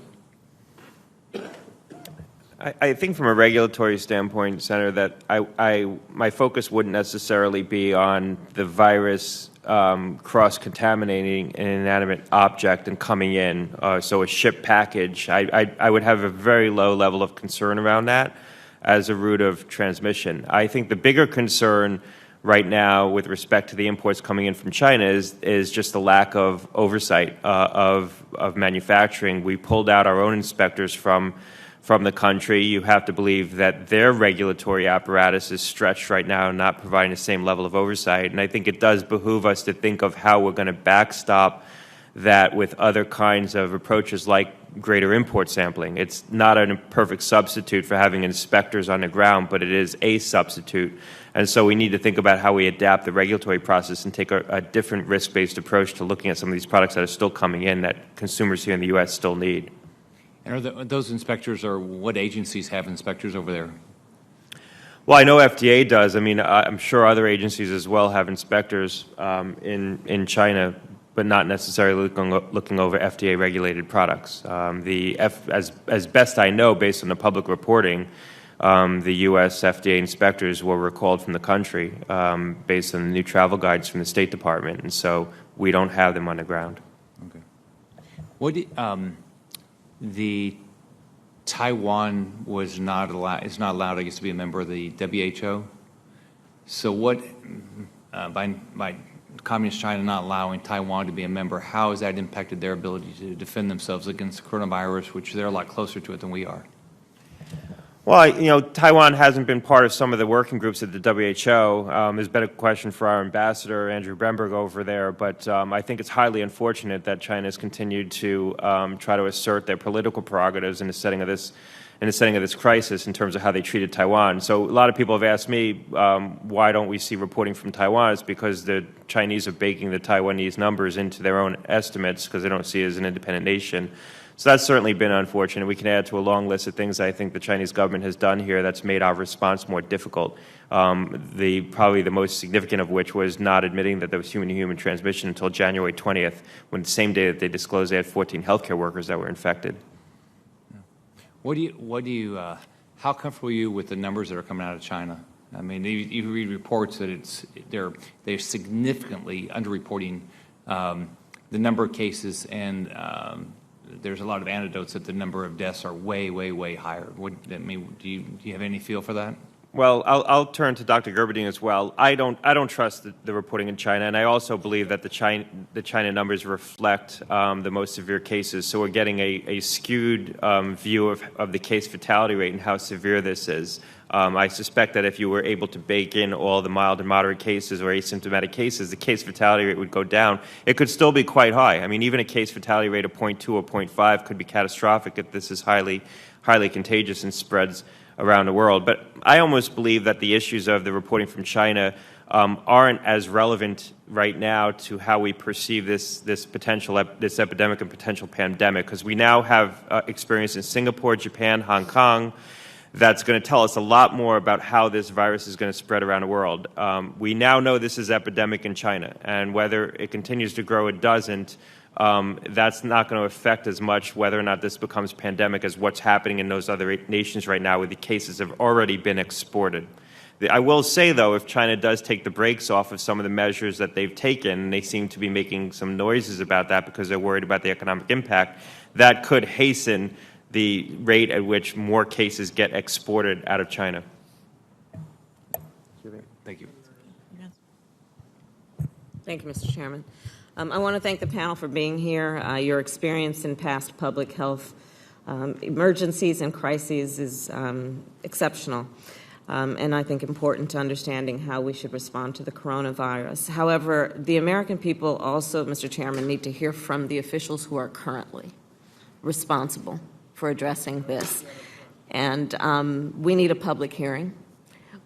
Speaker 3: I think from a regulatory standpoint, Senator, that my focus wouldn't necessarily be on the virus cross-contaminating an inanimate object and coming in. So a ship package, I would have a very low level of concern around that as a route of transmission. I think the bigger concern right now with respect to the imports coming in from China is just the lack of oversight of manufacturing. We pulled out our own inspectors from the country. You have to believe that their regulatory apparatus is stretched right now and not providing the same level of oversight. And I think it does behoove us to think of how we're going to backstop that with other kinds of approaches like greater import sampling. It's not a perfect substitute for having inspectors on the ground, but it is a substitute. And so we need to think about how we adapt the regulatory process and take a different risk-based approach to looking at some of these products that are still coming in that consumers here in the U.S. still need.
Speaker 10: And are those inspectors, or what agencies have inspectors over there?
Speaker 3: Well, I know FDA does. I mean, I'm sure other agencies as well have inspectors in China, but not necessarily looking over FDA-regulated products. As best I know, based on the public reporting, the U.S. FDA inspectors were recalled from the country based on the new travel guides from the State Department, and so we don't have them on the ground.
Speaker 10: Okay. The Taiwan is not allowed, I guess, to be a member of the WHO. So what, by Communist China not allowing Taiwan to be a member, how has that impacted their ability to defend themselves against the coronavirus, which they're a lot closer to it than we are?
Speaker 3: Well, Taiwan hasn't been part of some of the working groups at the WHO. There's been a question for our ambassador, Andrew Bremberg, over there, but I think it's highly unfortunate that China has continued to try to assert their political prerogatives in the setting of this crisis in terms of how they treated Taiwan. So a lot of people have asked me, why don't we see reporting from Taiwan? It's because the Chinese are baking the Taiwanese numbers into their own estimates because they don't see it as an independent nation. So that's certainly been unfortunate. We can add to a long list of things I think the Chinese government has done here that's made our response more difficult. Probably the most significant of which was not admitting that there was human-to-human transmission until January 20th, when the same day that they disclosed they had 14 healthcare workers that were infected.
Speaker 10: How comfortable are you with the numbers that are coming out of China? I mean, you read reports that they're significantly underreporting the number of cases, and there's a lot of anecdotes that the number of deaths are way, way, way higher. Do you have any feel for that?
Speaker 3: Well, I'll turn to Dr. Gerberding as well. I don't trust the reporting in China, and I also believe that the China numbers reflect the most severe cases. So we're getting a skewed view of the case fatality rate and how severe this is. I suspect that if you were able to bake in all the mild and moderate cases or asymptomatic cases, the case fatality rate would go down. It could still be quite high. I mean, even a case fatality rate of 0.2 or 0.5 could be catastrophic if this is highly contagious and spreads around the world. But I almost believe that the issues of the reporting from China aren't as relevant right now to how we perceive this epidemic and potential pandemic, because we now have experience in Singapore, Japan, Hong Kong, that's going to tell us a lot more about how this virus is going to spread around the world. We now know this is epidemic in China, and whether it continues to grow, it doesn't. That's not going to affect as much whether or not this becomes pandemic as what's happening in those other nations right now, where the cases have already been exported. I will say, though, if China does take the brakes off of some of the measures that they've taken, and they seem to be making some noises about that because they're worried about the economic impact, that could hasten the rate at which more cases get exported out of China.
Speaker 10: Thank you.
Speaker 11: Thank you, Mr. Chairman. I want to thank the panel for being here. Your experience in past public health emergencies and crises is exceptional, and I think important to understanding how we should respond to the coronavirus. However, the American people also, Mr. Chairman, need to hear from the officials who are currently responsible for addressing this. And we need a public hearing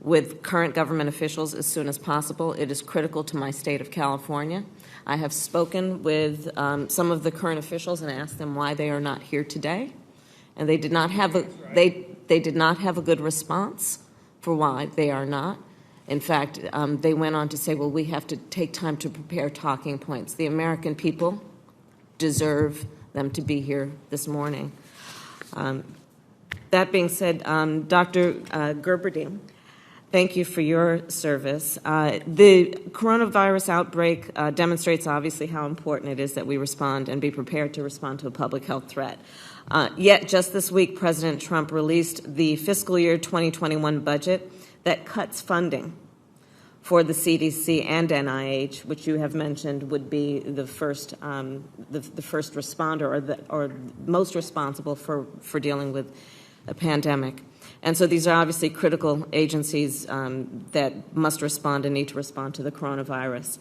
Speaker 11: with current government officials as soon as possible. It is critical to my state of California. I have spoken with some of the current officials and asked them why they are not here today, and they did not have a good response for why they are not. In fact, they went on to say, well, we have to take time to prepare talking points. The American people deserve them to be here this morning. That being said, Dr. Gerberding, thank you for your service. The coronavirus outbreak demonstrates obviously how important it is that we respond and be prepared to respond to a public health threat. Yet just this week, President Trump released the fiscal year 2021 budget that cuts funding for the CDC and NIH, which you have mentioned would be the first responder or most responsible for dealing with a pandemic. And so these are obviously critical agencies that must respond and need to respond to the coronavirus.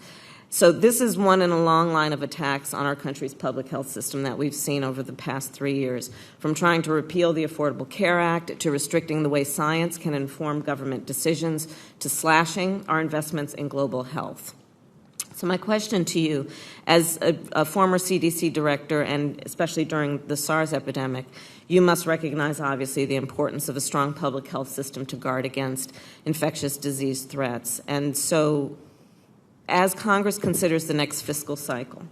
Speaker 11: So this is one in a long line of attacks on our country's public health system that we've seen over the past 3 years, from trying to repeal the Affordable Care Act to restricting the way science can inform government decisions to slashing our investments in global health. So my question to you, as a former CDC director, and especially during the SARS epidemic, you must recognize, obviously, the importance of a strong public health system to guard against infectious disease threats. And so, as Congress considers the next fiscal cycle,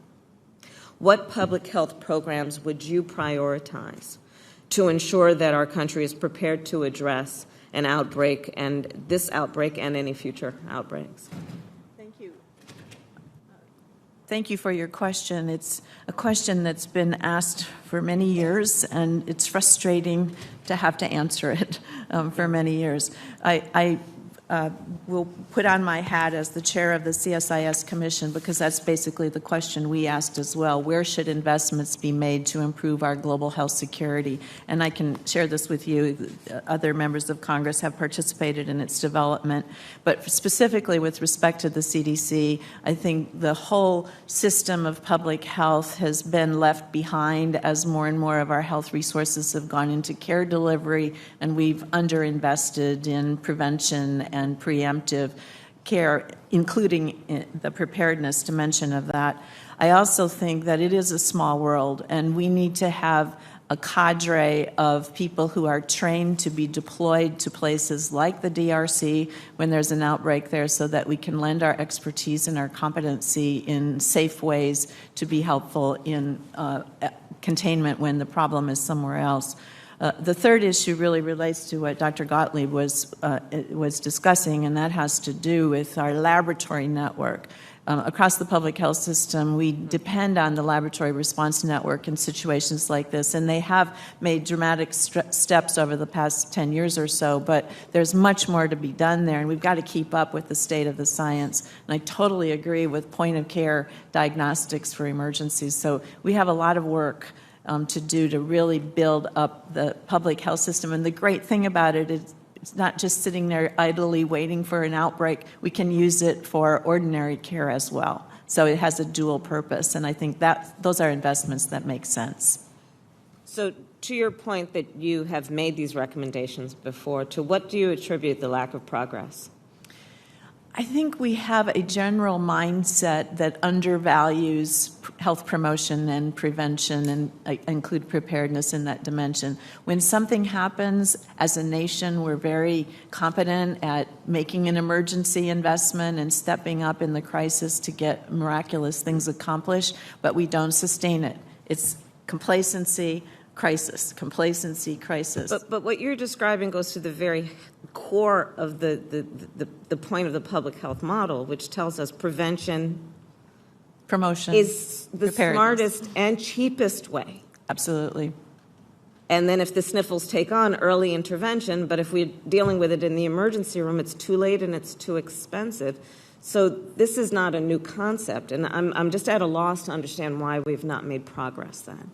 Speaker 11: what public health programs would you prioritize to ensure that our country is prepared to address an outbreak, and this outbreak and any future outbreaks?
Speaker 4: Thank you for your question. It's a question that's been asked for many years, and it's frustrating to have to answer it for many years. I will put on my hat as the chair of the CSIS Commission, because that's basically the question we asked as well. Where should investments be made to improve our global health security? And I can share this with you. Other members of Congress have participated in its development. But specifically with respect to the CDC, I think the whole system of public health has been left behind as more and more of our health resources have gone into care delivery, and we've underinvested in prevention and preemptive care, including the preparedness dimension of that. I also think that it is a small world, and we need to have a cadre of people who are trained to be deployed to places like the DRC when there's an outbreak there, so that we can lend our expertise and our competency in safe ways to be helpful in containment when the problem is somewhere else. The third issue really relates to what Dr. Gottlieb was discussing, and that has to do with our laboratory network. Across the public health system, we depend on the laboratory response network in situations like this, and they have made dramatic steps over the past 10 years or so, but there's much more to be done there, and we've got to keep up with the state of the science. And I totally agree with point-of-care diagnostics for emergencies. So we have a lot of work to do to really build up the public health system. And the great thing about it is it's not just sitting there idly waiting for an outbreak. We can use it for ordinary care as well. So it has a dual purpose, and I think that those are investments that make sense.
Speaker 11: So to your point that you have made these recommendations before, to what do you attribute the lack of progress?
Speaker 4: I think we have a general mindset that undervalues health promotion and prevention, and I include preparedness in that dimension. When something happens, as a nation, we're very competent at making an emergency investment and stepping up in the crisis to get miraculous things accomplished, but we don't sustain it. It's complacency, crisis, complacency, crisis.
Speaker 11: But what you're describing goes to the very core of the point of the public health model, which tells us prevention,
Speaker 4: promotion
Speaker 11: is the smartest and cheapest way.
Speaker 4: Absolutely.
Speaker 11: And then if the sniffles take on, early intervention, but if we're dealing with it in the emergency room, it's too late and it's too expensive. So this is not a new concept, and I'm just at a loss to understand why we've not made progress then.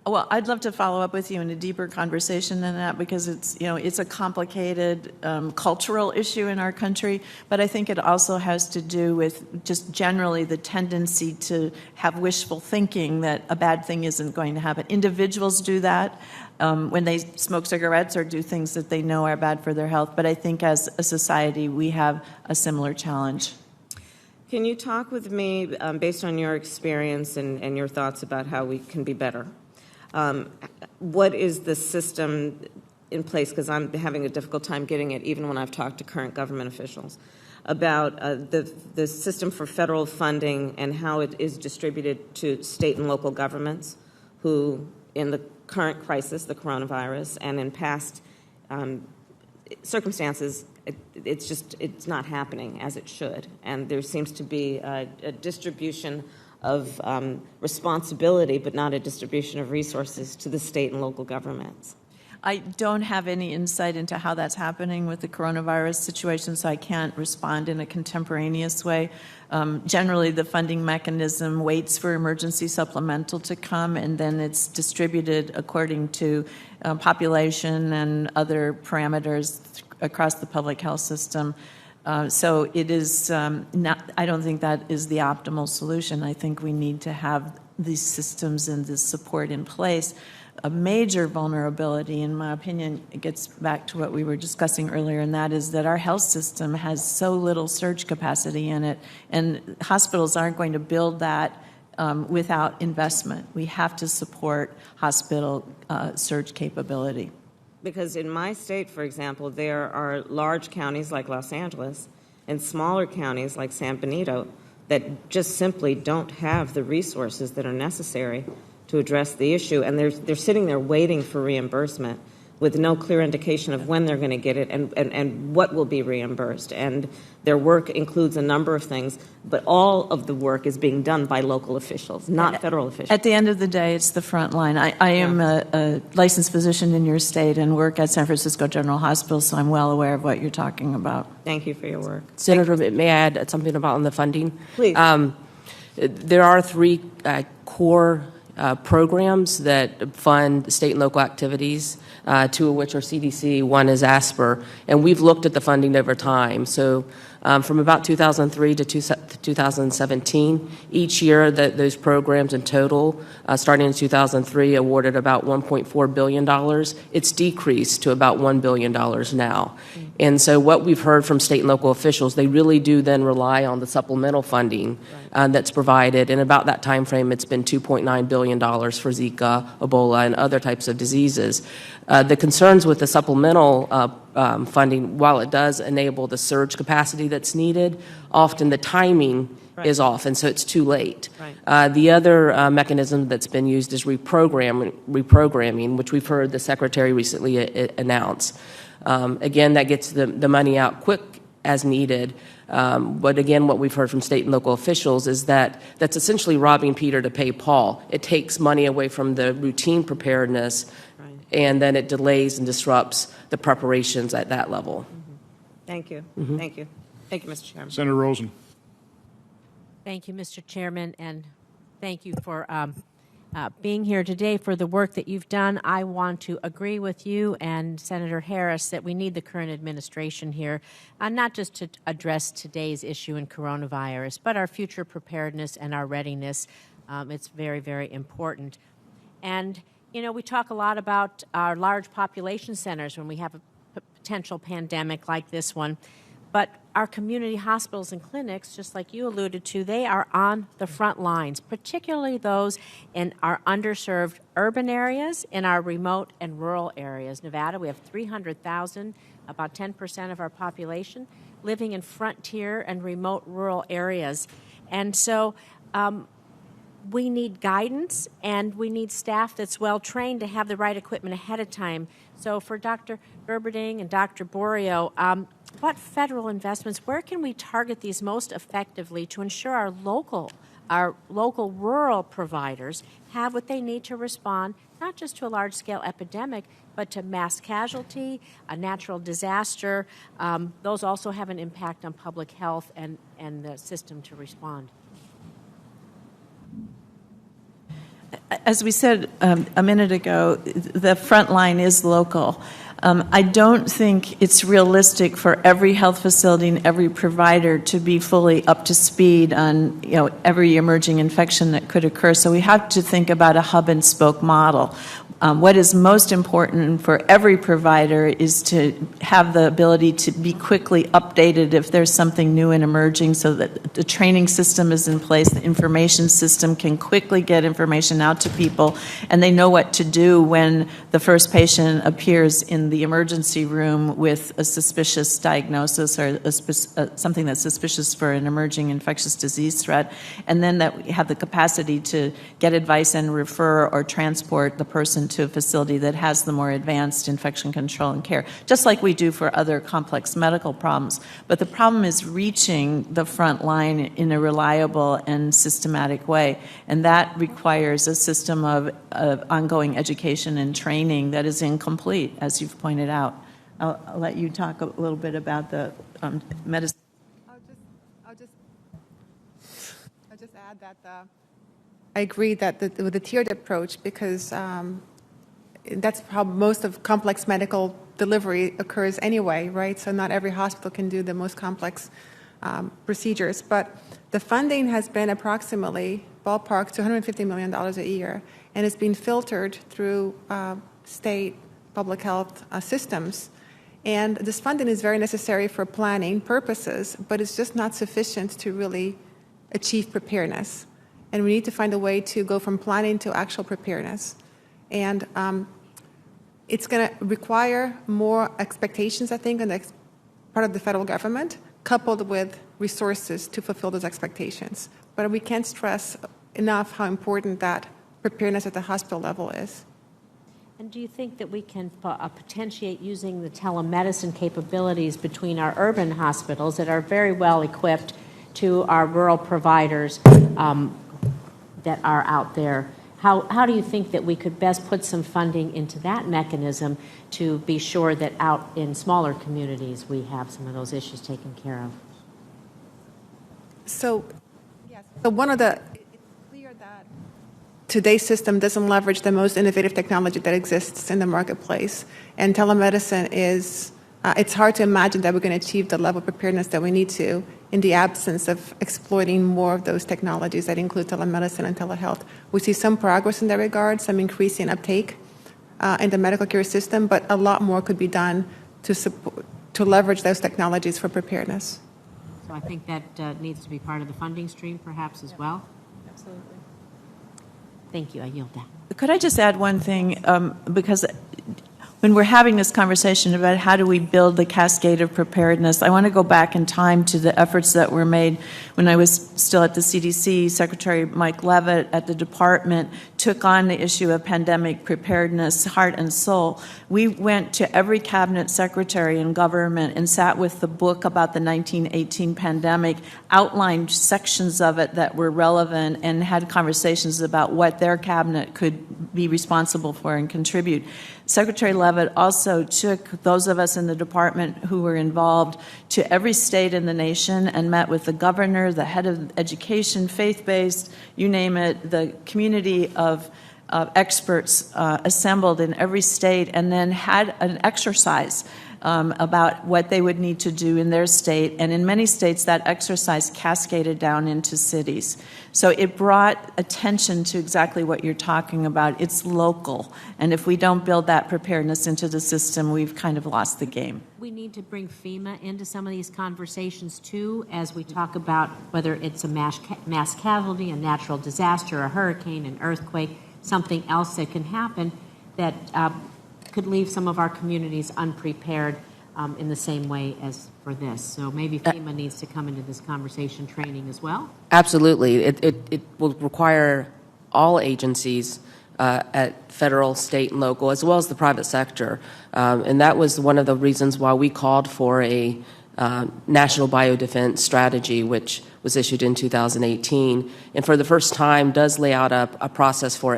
Speaker 4: Well, I'd love to follow up with you in a deeper conversation than that, because it's a complicated cultural issue in our country, but I think it also has to do with just generally the tendency to have wishful thinking that a bad thing isn't going to happen. Individuals do that when they smoke cigarettes or do things that they know are bad for their health, but I think as a society we have a similar challenge.
Speaker 11: Can you talk with me, based on your experience and your thoughts about how we can be better? What is the system in place, because I'm having a difficult time getting it even when I've talked to current government officials, about the system for federal funding and how it is distributed to state and local governments who, in the current crisis, the coronavirus, and in past circumstances, it's not happening as it should. And there seems to be a distribution of responsibility, but not a distribution of resources to the state and local governments.
Speaker 4: I don't have any insight into how that's happening with the coronavirus situation, so I can't respond in a contemporaneous way. Generally, the funding mechanism waits for emergency supplemental to come, and then it's distributed according to population and other parameters across the public health system. So it is not, I don't think that is the optimal solution. I think we need to have these systems and this support in place. A major vulnerability, in my opinion, it gets back to what we were discussing earlier, and that is that our health system has so little surge capacity in it, and hospitals aren't going to build that without investment. We have to support hospital surge capability.
Speaker 11: Because in my state, for example, there are large counties like Los Angeles and smaller counties like San Benito that just simply don't have the resources that are necessary to address the issue, and they're sitting there waiting for reimbursement with no clear indication of when they're going to get it and what will be reimbursed. And their work includes a number of things, but all of the work is being done by local officials, not federal officials.
Speaker 4: At the end of the day, it's the front line. I am a licensed physician in your state and work at San Francisco General Hospital, so I'm well aware of what you're talking about.
Speaker 11: Thank you for your work.
Speaker 6: Senator, may I add something about the funding?
Speaker 11: Please.
Speaker 6: There are three core programs that fund state and local activities, two of which are CDC, one is ASPR, and we've looked at the funding over time. So from about 2003 to 2017, each year those programs in total, starting in 2003, awarded about $1.4 billion. It's decreased to about $1 billion now. And so what we've heard from state and local officials, they really do then rely on the supplemental funding that's provided. And about that time frame, it's been $2.9 billion for Zika, Ebola, and other types of diseases. The concerns with the supplemental funding, while it does enable the surge capacity that's needed, often the timing is off, and so it's too late. The other mechanism that's been used is reprogramming, which we've heard the Secretary recently announce. Again, that gets the money out quick as needed. But again, what we've heard from state and local officials is that that's essentially robbing Peter to pay Paul. It takes money away from the routine preparedness, and then it delays and disrupts the preparations at that level.
Speaker 11: Thank you. Thank you. Thank you, Mr. Chairman.
Speaker 1: Senator Rosen.
Speaker 12: Thank you, Mr. Chairman, and thank you for being here today for the work that you've done. I want to agree with you and Senator Harris that we need the current administration here, not just to address today's issue in coronavirus, but our future preparedness and our readiness. It's very, very important. And, you know, we talk a lot about our large population centers when we have a potential pandemic like this one. But our community hospitals and clinics, just like you alluded to, they are on the front lines, particularly those in our underserved urban areas, in our remote and rural areas. Nevada, we have 300,000, about 10% of our population, living in frontier and remote rural areas. And so we need guidance, and we need staff that's well-trained to have the right equipment ahead of time. So for Dr. Gerberding and Dr. Borio, what federal investments, where can we target these most effectively to ensure our local rural providers have what they need to respond, not just to a large-scale epidemic, but to mass casualty, a natural disaster? Those also have an impact on public health and the system to respond.
Speaker 4: As we said a minute ago, the front line is local. I don't think it's realistic for every health facility and every provider to be fully up to speed on, you know, every emerging infection that could occur. So we have to think about a hub and spoke model. What is most important for every provider is to have the ability to be quickly updated if there's something new and emerging, so that the training system is in place, the information system can quickly get information out to people, and they know what to do when the first patient appears in the emergency room with a suspicious diagnosis or something that's suspicious for an emerging infectious disease threat, and then that we have the capacity to get advice and refer or transport the person to a facility that has the more advanced infection control and care, just like we do for other complex medical problems. But the problem is reaching the front line in a reliable and systematic way, and that requires a system of ongoing education and training that is incomplete, as you've pointed out. I'll let you talk a little bit about the medicine.
Speaker 5: I'll just add that I agree that with the tiered approach, because that's how most of complex medical delivery occurs anyway, right? So not every hospital can do the most complex procedures. But the funding has been approximately, ballpark, $250 million a year, and it's been filtered through state public health systems. And this funding is very necessary for planning purposes, but it's just not sufficient to really achieve preparedness. And we need to find a way to go from planning to actual preparedness. And it's going to require more expectations, I think, on the part of the federal government, coupled with resources to fulfill those expectations. But we can't stress enough how important that preparedness at the hospital level is.
Speaker 12: And do you think that we can potentiate using the telemedicine capabilities between our urban hospitals that are very well equipped to our rural providers that are out there? How do you think that we could best put some funding into that mechanism to be sure that out in smaller communities we have some of those issues taken care of?
Speaker 5: So, yes. So it's clear that today's system doesn't leverage the most innovative technology that exists in the marketplace. And telemedicine is, it's hard to imagine that we're going to achieve the level of preparedness that we need to in the absence of exploiting more of those technologies that include telemedicine and telehealth. We see some progress in that regard, some increasing uptake in the medical care system, but a lot more could be done to leverage those technologies for preparedness.
Speaker 12: So I think that needs to be part of the funding stream perhaps as well.
Speaker 4: Absolutely.
Speaker 12: Thank you. I yield that.
Speaker 4: Could I just add one thing? Because when we're having this conversation about how do we build the cascade of preparedness, I want to go back in time to the efforts that were made when I was still at the CDC. Secretary Mike Leavitt at the department took on the issue of pandemic preparedness, heart and soul. We went to every cabinet secretary in government and sat with the book about the 1918 pandemic, outlined sections of it that were relevant, and had conversations about what their cabinet could be responsible for and contribute. Secretary Leavitt also took those of us in the department who were involved to every state in the nation and met with the governor, the head of education, faith-based, you name it, the community of experts assembled in every state, and then had an exercise about what they would need to do in their state. And in many states, that exercise cascaded down into cities. So it brought attention to exactly what you're talking about. It's local. And if we don't build that preparedness into the system, we've kind of lost the game.
Speaker 12: We need to bring FEMA into some of these conversations too, as we talk about whether it's a mass casualty, a natural disaster, a hurricane, an earthquake, something else that can happen that could leave some of our communities unprepared in the same way as for this. So maybe FEMA needs to come into this conversation training as well.
Speaker 6: Absolutely. It will require all agencies at federal, state, and local, as well as the private sector. And that was one of the reasons why we called for a national biodefense strategy, which was issued in 2018, and for the first time does lay out a process for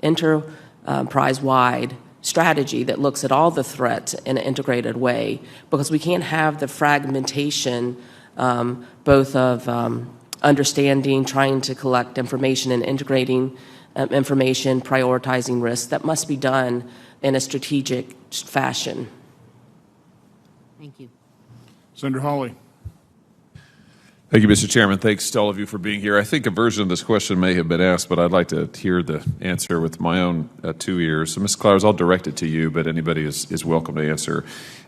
Speaker 6: enterprise-wide strategy that looks at all the threats in an integrated way, because we can't have the fragmentation both of understanding, trying to collect information, and integrating information, prioritizing risks. That must be done in a strategic fashion.
Speaker 12: Thank you.
Speaker 1: Senator Hawley.
Speaker 13: Thank you, Mr. Chairman. Thanks to all of you for being here. I think a version of this question may have been asked, but I'd like to hear the answer with my own 2 ears. So, Ms. Clowers, I'll direct it to you, but anybody is welcome to answer.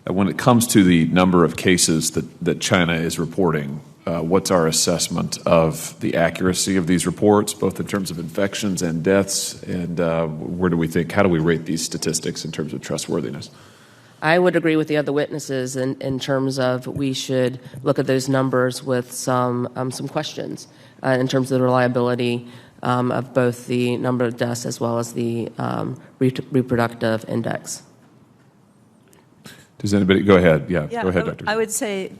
Speaker 13: When it comes to the number of cases that China is reporting, what's our assessment of the accuracy of these reports, both in terms of infections and deaths, and how do we rate these statistics in terms of trustworthiness?
Speaker 6: I would agree with the other witnesses in terms of we should look at those numbers with some questions in terms of the reliability of both the number of deaths as well as the reproductive index.
Speaker 13: Does anybody go ahead? Yeah, go ahead, Dr.
Speaker 4: I would say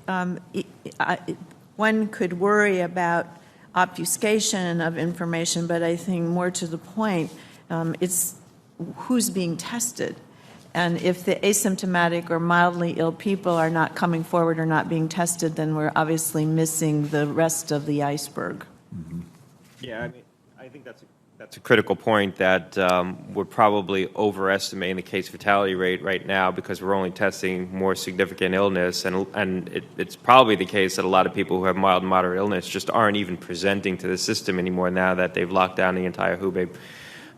Speaker 4: one could worry about obfuscation of information, but I think more to the point, it's who's being tested. And if the asymptomatic or mildly ill people are not coming forward or not being tested, then we're obviously missing the rest of the iceberg.
Speaker 3: Mm-hmm. Yeah, I mean, I think that's a critical point that we're probably overestimating the case fatality rate right now because we're only testing more significant illness, and it's probably the case that a lot of people who have mild and moderate illness just aren't even presenting to the system anymore now that they've locked down the entire Hubei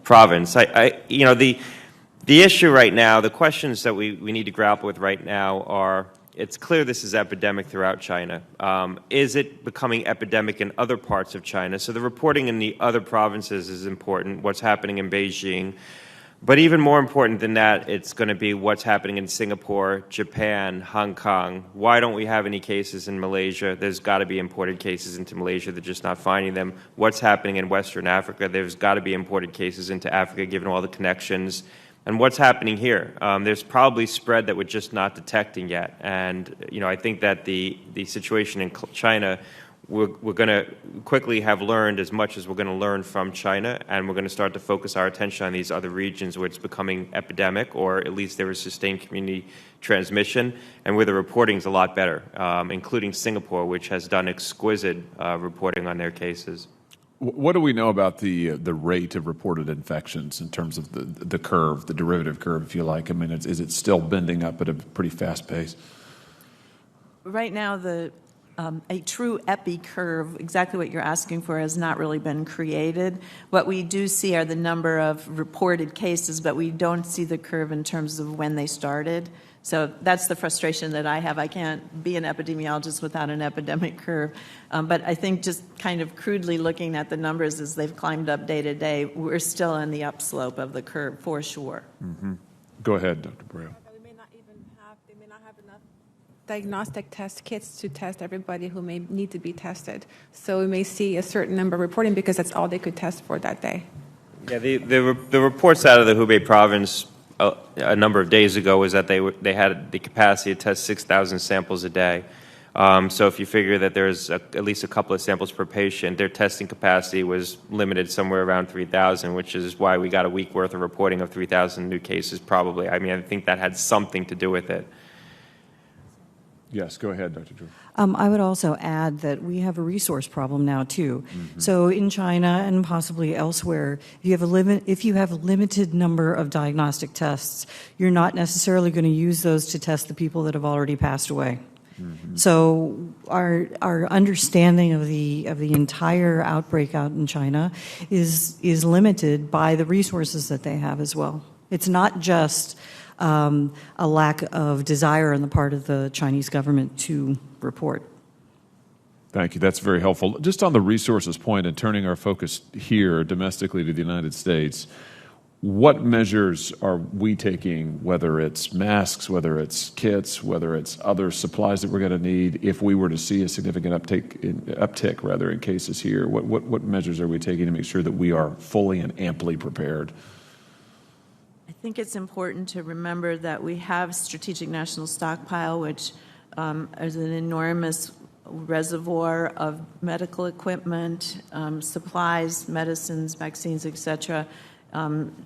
Speaker 3: province. The issue right now, the questions that we need to grapple with right now are, it's clear this is epidemic throughout China. Is it becoming epidemic in other parts of China? So the reporting in the other provinces is important, what's happening in Beijing. But even more important than that, it's going to be what's happening in Singapore, Japan, Hong Kong. Why don't we have any cases in Malaysia? There's got to be imported cases into Malaysia. They're just not finding them. What's happening in Western Africa? There's got to be imported cases into Africa, given all the connections. And what's happening here? There's probably spread that we're just not detecting yet. And I think that the situation in China, we're going to quickly have learned as much as we're going to learn from China, and we're going to start to focus our attention on these other regions where it's becoming epidemic, or at least there is sustained community transmission, and where the reporting is a lot better, including Singapore, which has done exquisite reporting on their cases.
Speaker 13: What do we know about the rate of reported infections in terms of the curve, the derivative curve, if you like? I mean, is it still bending up at a pretty fast pace?
Speaker 4: Right now, a true epi curve, exactly what you're asking for, has not really been created. What we do see are the number of reported cases, but we don't see the curve in terms of when they started. So that's the frustration that I have. I can't be an epidemiologist without an epidemic curve. But I think just kind of crudely looking at the numbers as they've climbed up day to day, we're still on the upslope of the curve for sure.
Speaker 13: Mm-hmm. Go ahead, Dr. Breu.
Speaker 5: They may not have enough diagnostic test kits to test everybody who may need to be tested. So we may see a certain number reporting because that's all they could test for that day.
Speaker 3: Yeah, the reports out of the Hubei province a number of days ago was that they had the capacity to test 6,000 samples a day. So if you figure that there's at least a couple of samples per patient, their testing capacity was limited somewhere around 3,000, which is why we got a week worth of reporting of 3,000 new cases probably. I mean, I think that had something to do with it.
Speaker 13: Yes, go ahead, Dr. Drew.
Speaker 7: I would also add that we have a resource problem now too. Mm-hmm. So in China and possibly elsewhere, if you have a limited number of diagnostic tests, you're not necessarily going to use those to test the people that have already passed away. Mm-hmm. So our understanding of the entire outbreak out in China is limited by the resources that they have as well. It's not just a lack of desire on the part of the Chinese government to report.
Speaker 13: Thank you. That's very helpful. Just on the resources point and turning our focus here domestically to the United States, what measures are we taking, whether it's masks, whether it's kits, whether it's other supplies that we're going to need, if we were to see a significant uptick in cases here? What measures are we taking to make sure that we are fully and amply prepared?
Speaker 4: I think it's important to remember that we have strategic national stockpile, which is an enormous reservoir of medical equipment, supplies, medicines, vaccines, etc.,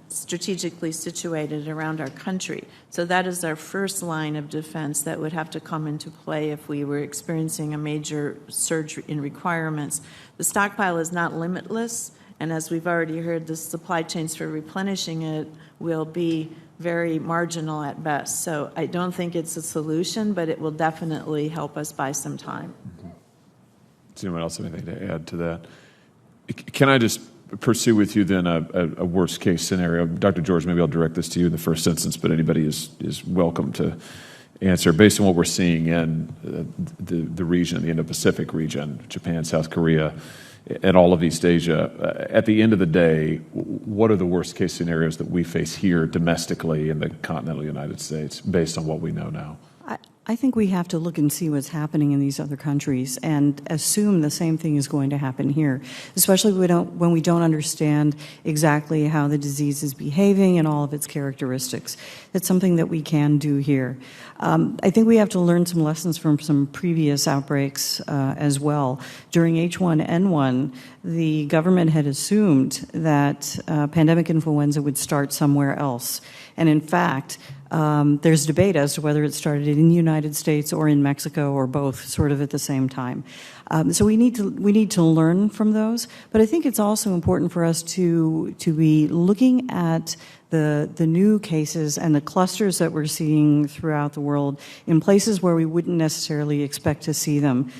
Speaker 4: strategically situated around our country. So that is our first line of defense that would have to come into play if we were experiencing a major surge in requirements. The stockpile is not limitless, and as we've already heard, the supply chains for replenishing it will be very marginal at best. So I don't think it's a solution, but it will definitely help us buy some time.
Speaker 13: Mm-hmm. Does anyone else have anything to add to that? Can I just pursue with you then a worst case scenario? Dr. George, maybe I'll direct this to you in the first instance, but anybody is welcome to answer. Based on what we're seeing in the region, the Indo-Pacific region, Japan, South Korea, and all of East Asia, at the end of the day, what are the worst case scenarios that we face here domestically in the continental United States based on what we know now?
Speaker 7: I think we have to look and see what's happening in these other countries and assume the same thing is going to happen here, especially when we don't understand exactly how the disease is behaving and all of its characteristics. That's something that we can do here. I think we have to learn some lessons from some previous outbreaks as well. During H1N1, the government had assumed that pandemic influenza would start somewhere else. And in fact, there's debate as to whether it started in the United States or in Mexico or both, sort of at the same time. So we need to learn from those. But I think it's also important for us to be looking at the new cases and the clusters that we're seeing throughout the world in places where we wouldn't necessarily expect to see them.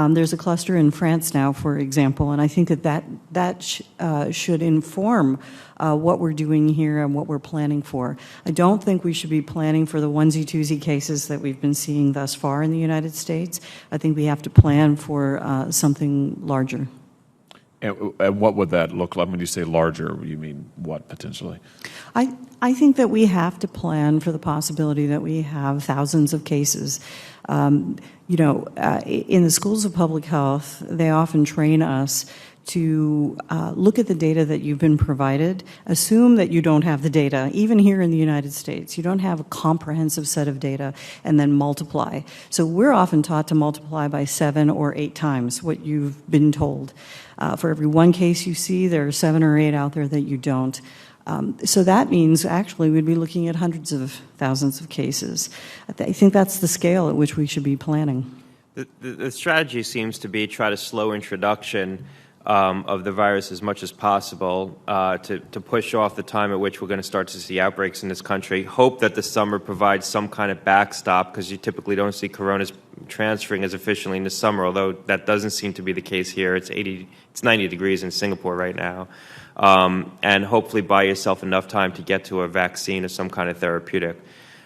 Speaker 7: There's a cluster in France now, for example, and I think that should inform what we're doing here and what we're planning for. I don't think we should be planning for the onesie-twosie cases that we've been seeing thus far in the United States. I think we have to plan for something larger.
Speaker 13: And what would that look like? When you say larger, you mean what potentially?
Speaker 7: I think that we have to plan for the possibility that we have thousands of cases. In the schools of public health, they often train us to look at the data that you've been provided, assume that you don't have the data, even here in the United States. You don't have a comprehensive set of data, and then multiply. So we're often taught to multiply by 7 or 8 times what you've been told. For every one case you see, there are 7 or 8 out there that you don't. So that means actually we'd be looking at hundreds of thousands of cases. I think that's the scale at which we should be planning.
Speaker 3: The strategy seems to be try to slow introduction of the virus as much as possible to push off the time at which we're going to start to see outbreaks in this country. Hope that the summer provides some kind of backstop, because you typically don't see coronas transferring as efficiently in the summer, although that doesn't seem to be the case here. It's 90 degrees in Singapore right now. And hopefully buy yourself enough time to get to a vaccine or some kind of therapeutic.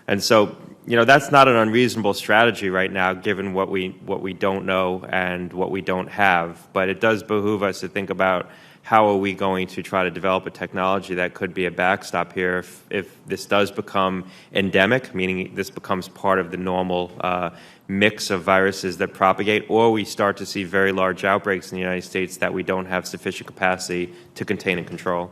Speaker 3: And so, that's not an unreasonable strategy right now, given what we don't know and what we don't have. But it does behoove us to think about how are we going to try to develop a technology that could be a backstop here if this does become endemic, meaning this becomes part of the normal mix of viruses that propagate, or we start to see very large outbreaks in the United States that we don't have sufficient capacity to contain and control.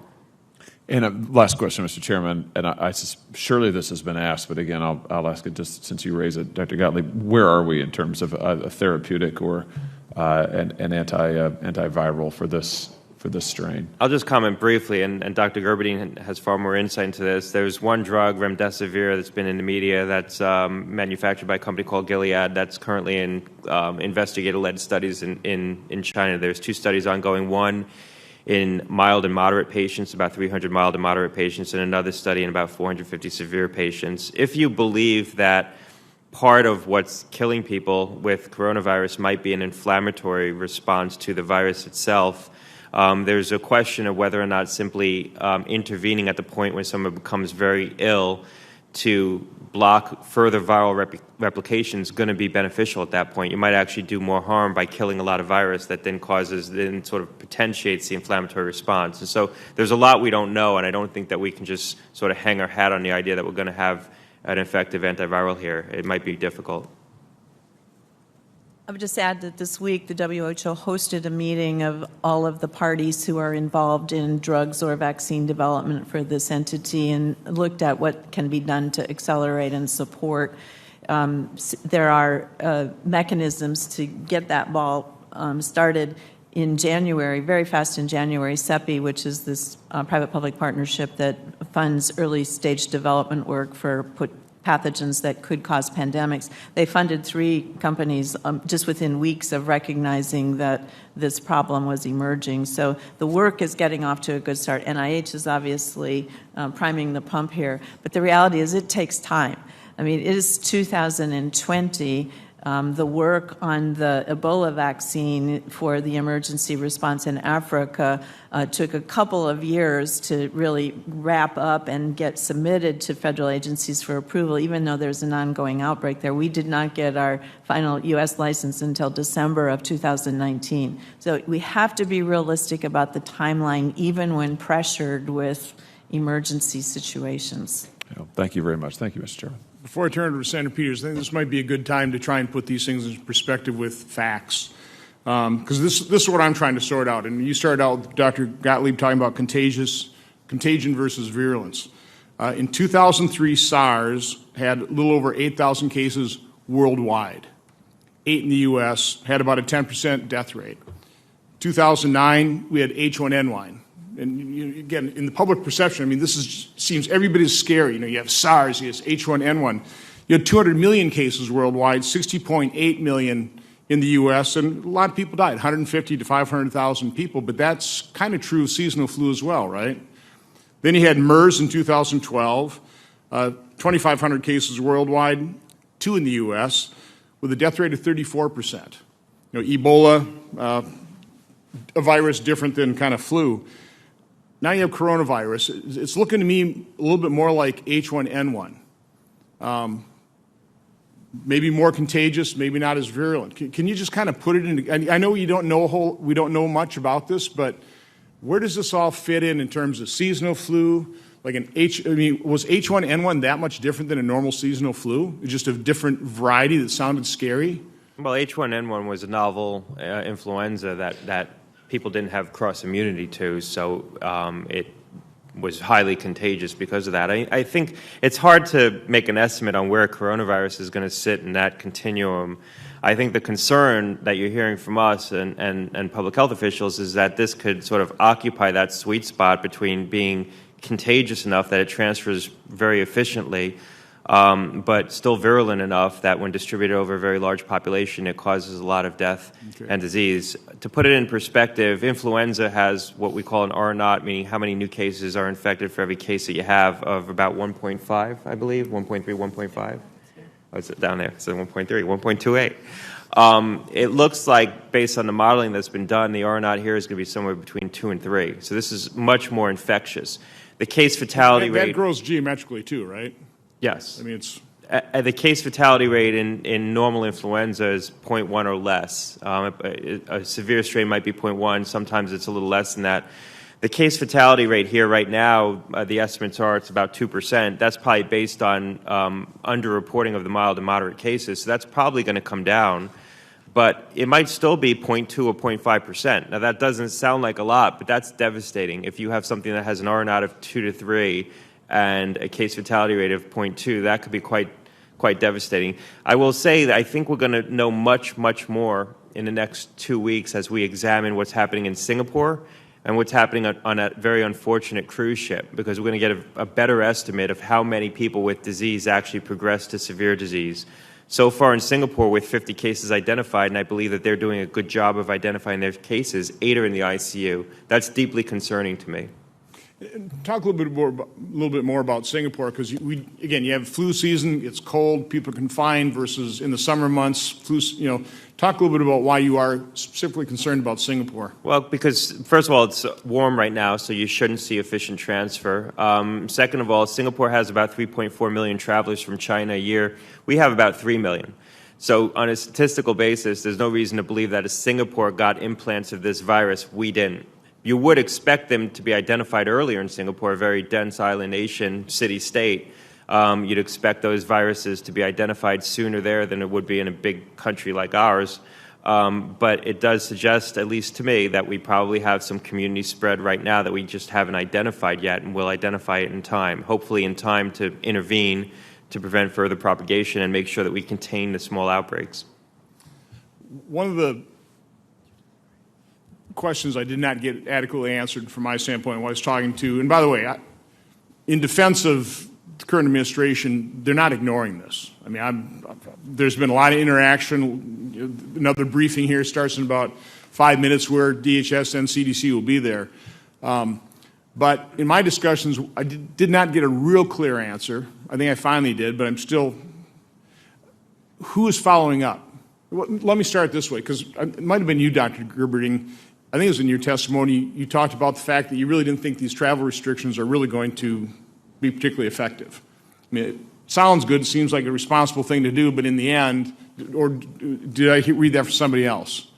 Speaker 13: And last question, Mr. Chairman, and surely this has been asked, but again, I'll ask it just since you raised it, Dr. Gottlieb. Where are we in terms of a therapeutic or an antiviral for this strain?
Speaker 3: I'll just comment briefly, and Dr. Gerberding has far more insight into this. There's one drug, remdesivir, that's been in the media that's manufactured by a company called Gilead that's currently in investigator-led studies in China. There's 2 studies ongoing, one in mild and moderate patients, about 300 mild and moderate patients, and another study in about 450 severe patients. If you believe that part of what's killing people with coronavirus might be an inflammatory response to the virus itself, there's a question of whether or not simply intervening at the point when someone becomes very ill to block further viral replication is going to be beneficial at that point. You might actually do more harm by killing a lot of virus that then sort of potentiates the inflammatory response. And so there's a lot we don't know, and I don't think that we can just sort of hang our hat on the idea that we're going to have an effective antiviral here. It might be difficult.
Speaker 4: I would just add that this week the WHO hosted a meeting of all of the parties who are involved in drugs or vaccine development for this entity and looked at what can be done to accelerate and support. There are mechanisms to get that ball started in January, very fast in January. CEPI, which is this private-public partnership that funds early-stage development work for pathogens that could cause pandemics. They funded 3 companies just within weeks of recognizing that this problem was emerging. So the work is getting off to a good start. NIH is obviously priming the pump here. But the reality is it takes time. I mean, it is 2020. The work on the Ebola vaccine for the emergency response in Africa took a couple of years to really wrap up and get submitted to federal agencies for approval, even though there's an ongoing outbreak there. We did not get our final U.S. license until December of 2019. So we have to be realistic about the timeline, even when pressured with emergency situations.
Speaker 13: Thank you very much. Thank you, Mr. Chairman.
Speaker 1: Before I turn to Senator Peters, I think this might be a good time to try and put these things in perspective with facts. Because this is what I'm trying to sort out. And you started out with Dr. Gottlieb talking about contagion versus virulence. In 2003, SARS had a little over 8,000 cases worldwide. 8 in the U.S., had about a 10% death rate. 2009, we had H1N1. And again, in the public perception, I mean, seems every bit as scary. You have SARS, you have H1N1. You had 200 million cases worldwide, 60.8 million in the U.S., and a lot of people died, 150 to 500,000 people. But that's kind of true of seasonal flu as well, right? Then you had MERS in 2012, 2,500 cases worldwide, 2 in the U.S., with a death rate of 34%. Ebola, a virus different than kind of flu. Now you have coronavirus. It's looking to me a little bit more like H1N1. maybe more contagious, maybe not as virulent. Can you just kind of put it in? I know we don't know much about this, but where does this all fit in terms of seasonal flu? Like was H1N1 that much different than a normal seasonal flu? Just a different variety that sounded scary?
Speaker 3: Well, H1N1 was a novel influenza that people didn't have cross immunity to, so it was highly contagious because of that. I think it's hard to make an estimate on where coronavirus is going to sit in that continuum. I think the concern that you're hearing from us and public health officials is that this could sort of occupy that sweet spot between being contagious enough that it transfers very efficiently, but still virulent enough that when distributed over a very large population, it causes a lot of death and disease. To put it in perspective, influenza has what we call an R naught, meaning how many new cases are infected for every case that you have, of about 1.5, I believe, 1.3, 1.5. Oh, it's down there, so 1.3, 1.28. It looks like, based on the modeling that's been done, the R naught here is going to be somewhere between 2 and 3. So this is much more infectious. The case fatality rate...
Speaker 1: That grows geometrically too, right?
Speaker 3: Yes.
Speaker 1: I mean, it's...
Speaker 3: The case fatality rate in normal influenza is 0.1 or less. A severe strain might be 0.1. Sometimes it's a little less than that. The case fatality rate here right now, the estimates are it's about 2%. That's probably based on underreporting of the mild and moderate cases. So that's probably going to come down. But it might still be 0.2 or 0.5%. Now, that doesn't sound like a lot, but that's devastating. If you have something that has an R naught of 2 to 3 and a case fatality rate of 0.2, that could be quite devastating. I will say that I think we're going to know much, much more in the next 2 weeks as we examine what's happening in Singapore and what's happening on a very unfortunate cruise ship, because we're going to get a better estimate of how many people with disease actually progress to severe disease. So far in Singapore, with 50 cases identified, and I believe that they're doing a good job of identifying their cases, 8 are in the ICU. That's deeply concerning to me.
Speaker 1: Talk a little bit more about Singapore, because again, you have flu season, it's cold, people are confined, versus in the summer months, talk a little bit about why you are specifically concerned about Singapore.
Speaker 3: Well, because first of all, it's warm right now, so you shouldn't see efficient transfer. Second of all, Singapore has about 3.4 million travelers from China a year. We have about 3 million. So on a statistical basis, there's no reason to believe that if Singapore got implants of this virus, we didn't. You would expect them to be identified earlier in Singapore, a very dense island nation, city-state. You'd expect those viruses to be identified sooner there than it would be in a big country like ours. But it does suggest, at least to me, that we probably have some community spread right now that we just haven't identified yet, and we'll identify it in time, hopefully in time to intervene to prevent further propagation and make sure that we contain the small outbreaks.
Speaker 1: One of the questions I did not get adequately answered from my standpoint when I was talking to, and by the way, in defense of the current administration, they're not ignoring this. I mean, there's been a lot of interaction. Another briefing here starts in about 5 minutes where DHS and CDC will be there. But in my discussions, I did not get a real clear answer. I think I finally did, but I'm still, who is following up? Well, let me start this way, because it might have been you, Dr. Gerberding. I think it was in your testimony, you talked about the fact that you really didn't think these travel restrictions are really going to be particularly effective. I mean, it sounds good, it seems like a responsible thing to do, but in the end, or did I read that for somebody else?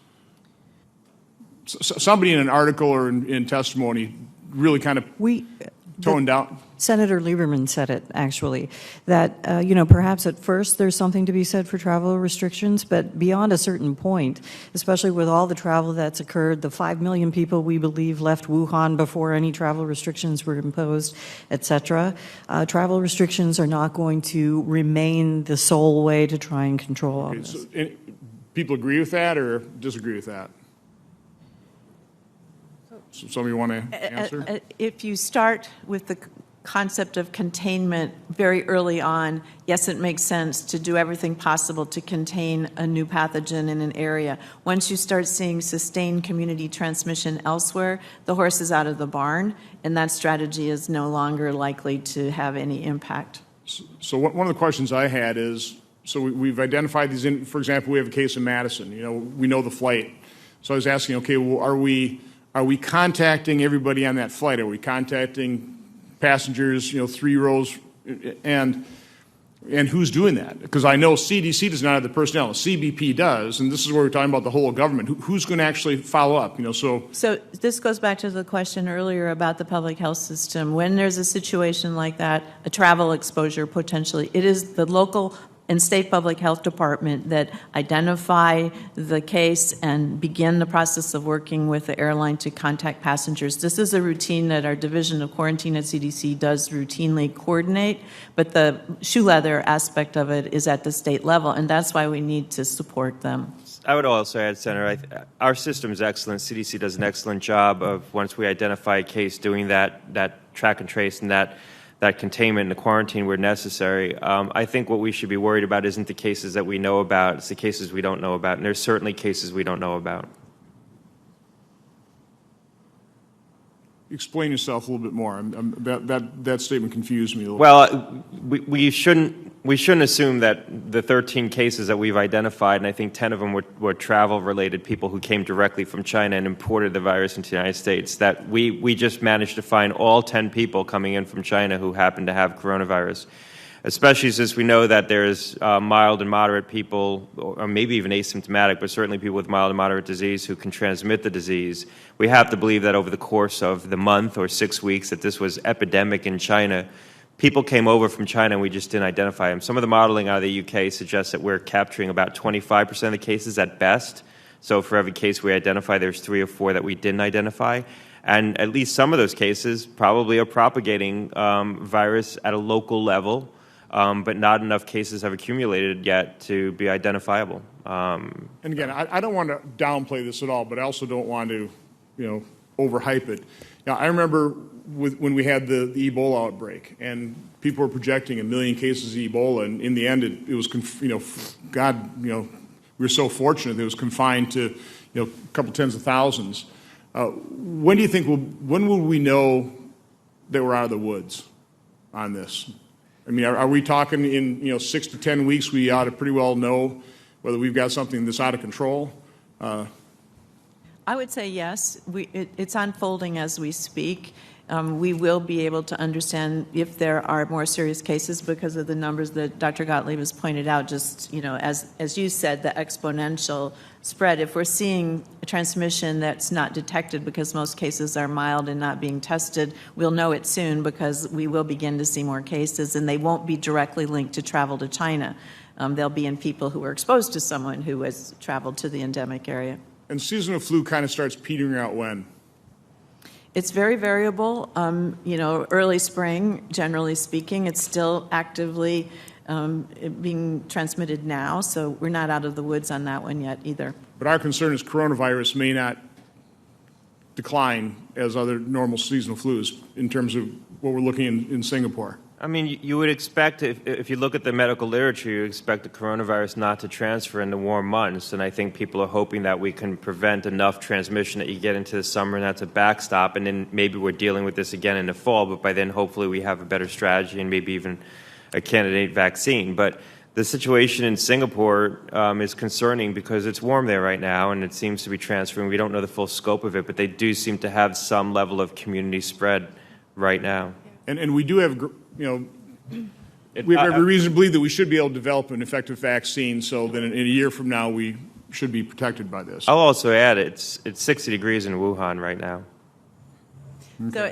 Speaker 1: Somebody in an article or in testimony really kind of toned down.
Speaker 7: Senator Lieberman said it, actually, that, perhaps at first there's something to be said for travel restrictions, but beyond a certain point, especially with all the travel that's occurred, the 5 million people we believe left Wuhan before any travel restrictions were imposed, et cetera, travel restrictions are not going to remain the sole way to try and control all this.
Speaker 1: So, people agree with that or disagree with that? So somebody want to answer?
Speaker 4: If you start with the concept of containment very early on, yes, it makes sense to do everything possible to contain a new pathogen in an area. Once you start seeing sustained community transmission elsewhere, the horse is out of the barn, and that strategy is no longer likely to have any impact.
Speaker 1: So one of the questions I had is, so we've identified these, for example, we have a case in Madison, we know the flight. So I was asking, okay, well, are we contacting everybody on that flight? Are we contacting passengers, 3 rows? And And who's doing that? Because I know CDC does not have the personnel. CBP does, and this is where we're talking about the whole of government. Who's going to actually follow up?
Speaker 4: So this goes back to the question earlier about the public health system. When there's a situation like that, a travel exposure potentially, it is the local and state public health department that identify the case and begin the process of working with the airline to contact passengers. This is a routine that our Division of Quarantine at CDC does routinely coordinate, but the shoe leather aspect of it is at the state level, and that's why we need to support them.
Speaker 3: I would also add, Senator, our system is excellent. CDC does an excellent job of, once we identify a case, doing that track and trace and that containment and the quarantine where necessary. I think what we should be worried about isn't the cases that we know about, it's the cases we don't know about, and there's certainly cases we don't know about.
Speaker 1: Explain yourself a little bit more. That statement confused me a little.
Speaker 3: Well, we shouldn't assume that the 13 cases that we've identified, and I think 10 of them were travel-related people who came directly from China and imported the virus into the United States, that we just managed to find all 10 people coming in from China who happened to have coronavirus, especially since we know that there's mild and moderate people, or maybe even asymptomatic, but certainly people with mild and moderate disease who can transmit the disease. We have to believe that over the course of the month or 6 weeks that this was epidemic in China, people came over from China and we just didn't identify them. Some of the modeling out of the UK suggests that we're capturing about 25% of the cases at best. So for every case we identify, there's 3 or 4 that we didn't identify. And at least some of those cases probably are propagating virus at a local level, but not enough cases have accumulated yet to be identifiable.
Speaker 1: And again, I don't want to downplay this at all, but I also don't want to, overhype it. Now, I remember when we had the Ebola outbreak, and people were projecting 1 million cases of Ebola, and in the end, it was, we were so fortunate that it was confined to, a couple tens of thousands. When do you think when will we know that we're out of the woods on this? I mean, are we talking in 6 to 10 weeks? We ought to pretty well know whether we've got something that's out of control.
Speaker 4: I would say yes. It's unfolding as we speak. We will be able to understand if there are more serious cases because of the numbers that Dr. Gottlieb has pointed out. Just as you said, the exponential spread. If we're seeing a transmission that's not detected because most cases are mild and not being tested, we'll know it soon because we will begin to see more cases, and they won't be directly linked to travel to China. They'll be in people who were exposed to someone who has traveled to the endemic area.
Speaker 1: And seasonal flu kind of starts petering out when?
Speaker 4: It's very variable. Early spring, generally speaking, it's still actively being transmitted now, so we're not out of the woods on that one yet either.
Speaker 1: But our concern is coronavirus may not decline as other normal seasonal flus in terms of what we're looking in Singapore.
Speaker 3: I mean, you would expect, if you look at the medical literature, you expect the coronavirus not to transfer in the warm months, and I think people are hoping that we can prevent enough transmission that you get into the summer and that's a backstop, and then maybe we're dealing with this again in the fall, but by then hopefully we have a better strategy and maybe even a candidate vaccine. But the situation in Singapore is concerning because it's warm there right now and it seems to be transferring. We don't know the full scope of it, but they do seem to have some level of community spread right now.
Speaker 1: And we do have, we have every reason to believe that we should be able to develop an effective vaccine so that in a year from now we should be protected by this.
Speaker 3: I'll also add it's 60 degrees in Wuhan right now.
Speaker 4: So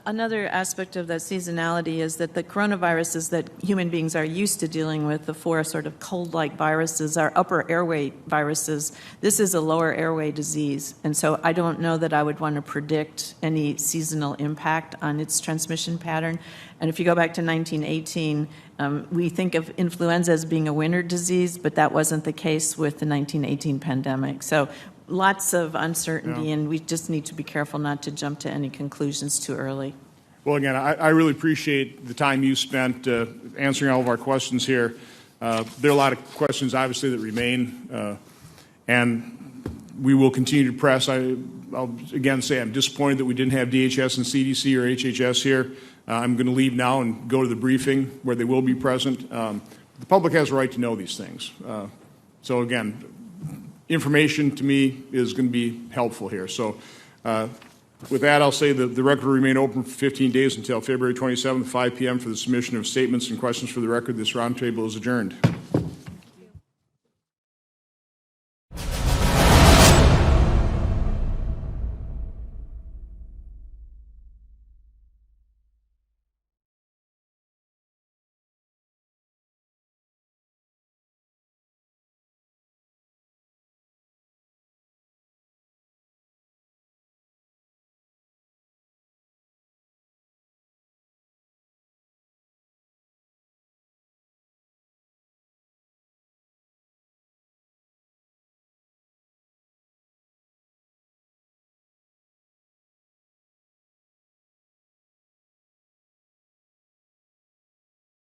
Speaker 4: another aspect of that seasonality is that the coronaviruses that human beings are used to dealing with, the 4 sort of cold-like viruses, are upper airway viruses. This is a lower airway disease, and so I don't know that I would want to predict any seasonal impact on its transmission pattern. And if you go back to 1918, we think of influenza as being a winter disease, but that wasn't the case with the 1918 pandemic. So lots of uncertainty, and we just need to be careful not to jump to any conclusions too early.
Speaker 1: Well, again, I really appreciate the time you spent answering all of our questions here. There are a lot of questions, obviously, that remain, and we will continue to press. I'll again say I'm disappointed that we didn't have DHS and CDC or HHS here. I'm going to leave now and go to the briefing where they will be present. The public has a right to know these things. So, again, information to me is going to be helpful here. So With that, I'll say that the record will remain open for 15 days until February 27th, 5 p.m. for the submission of statements and questions for the record. This roundtable is adjourned.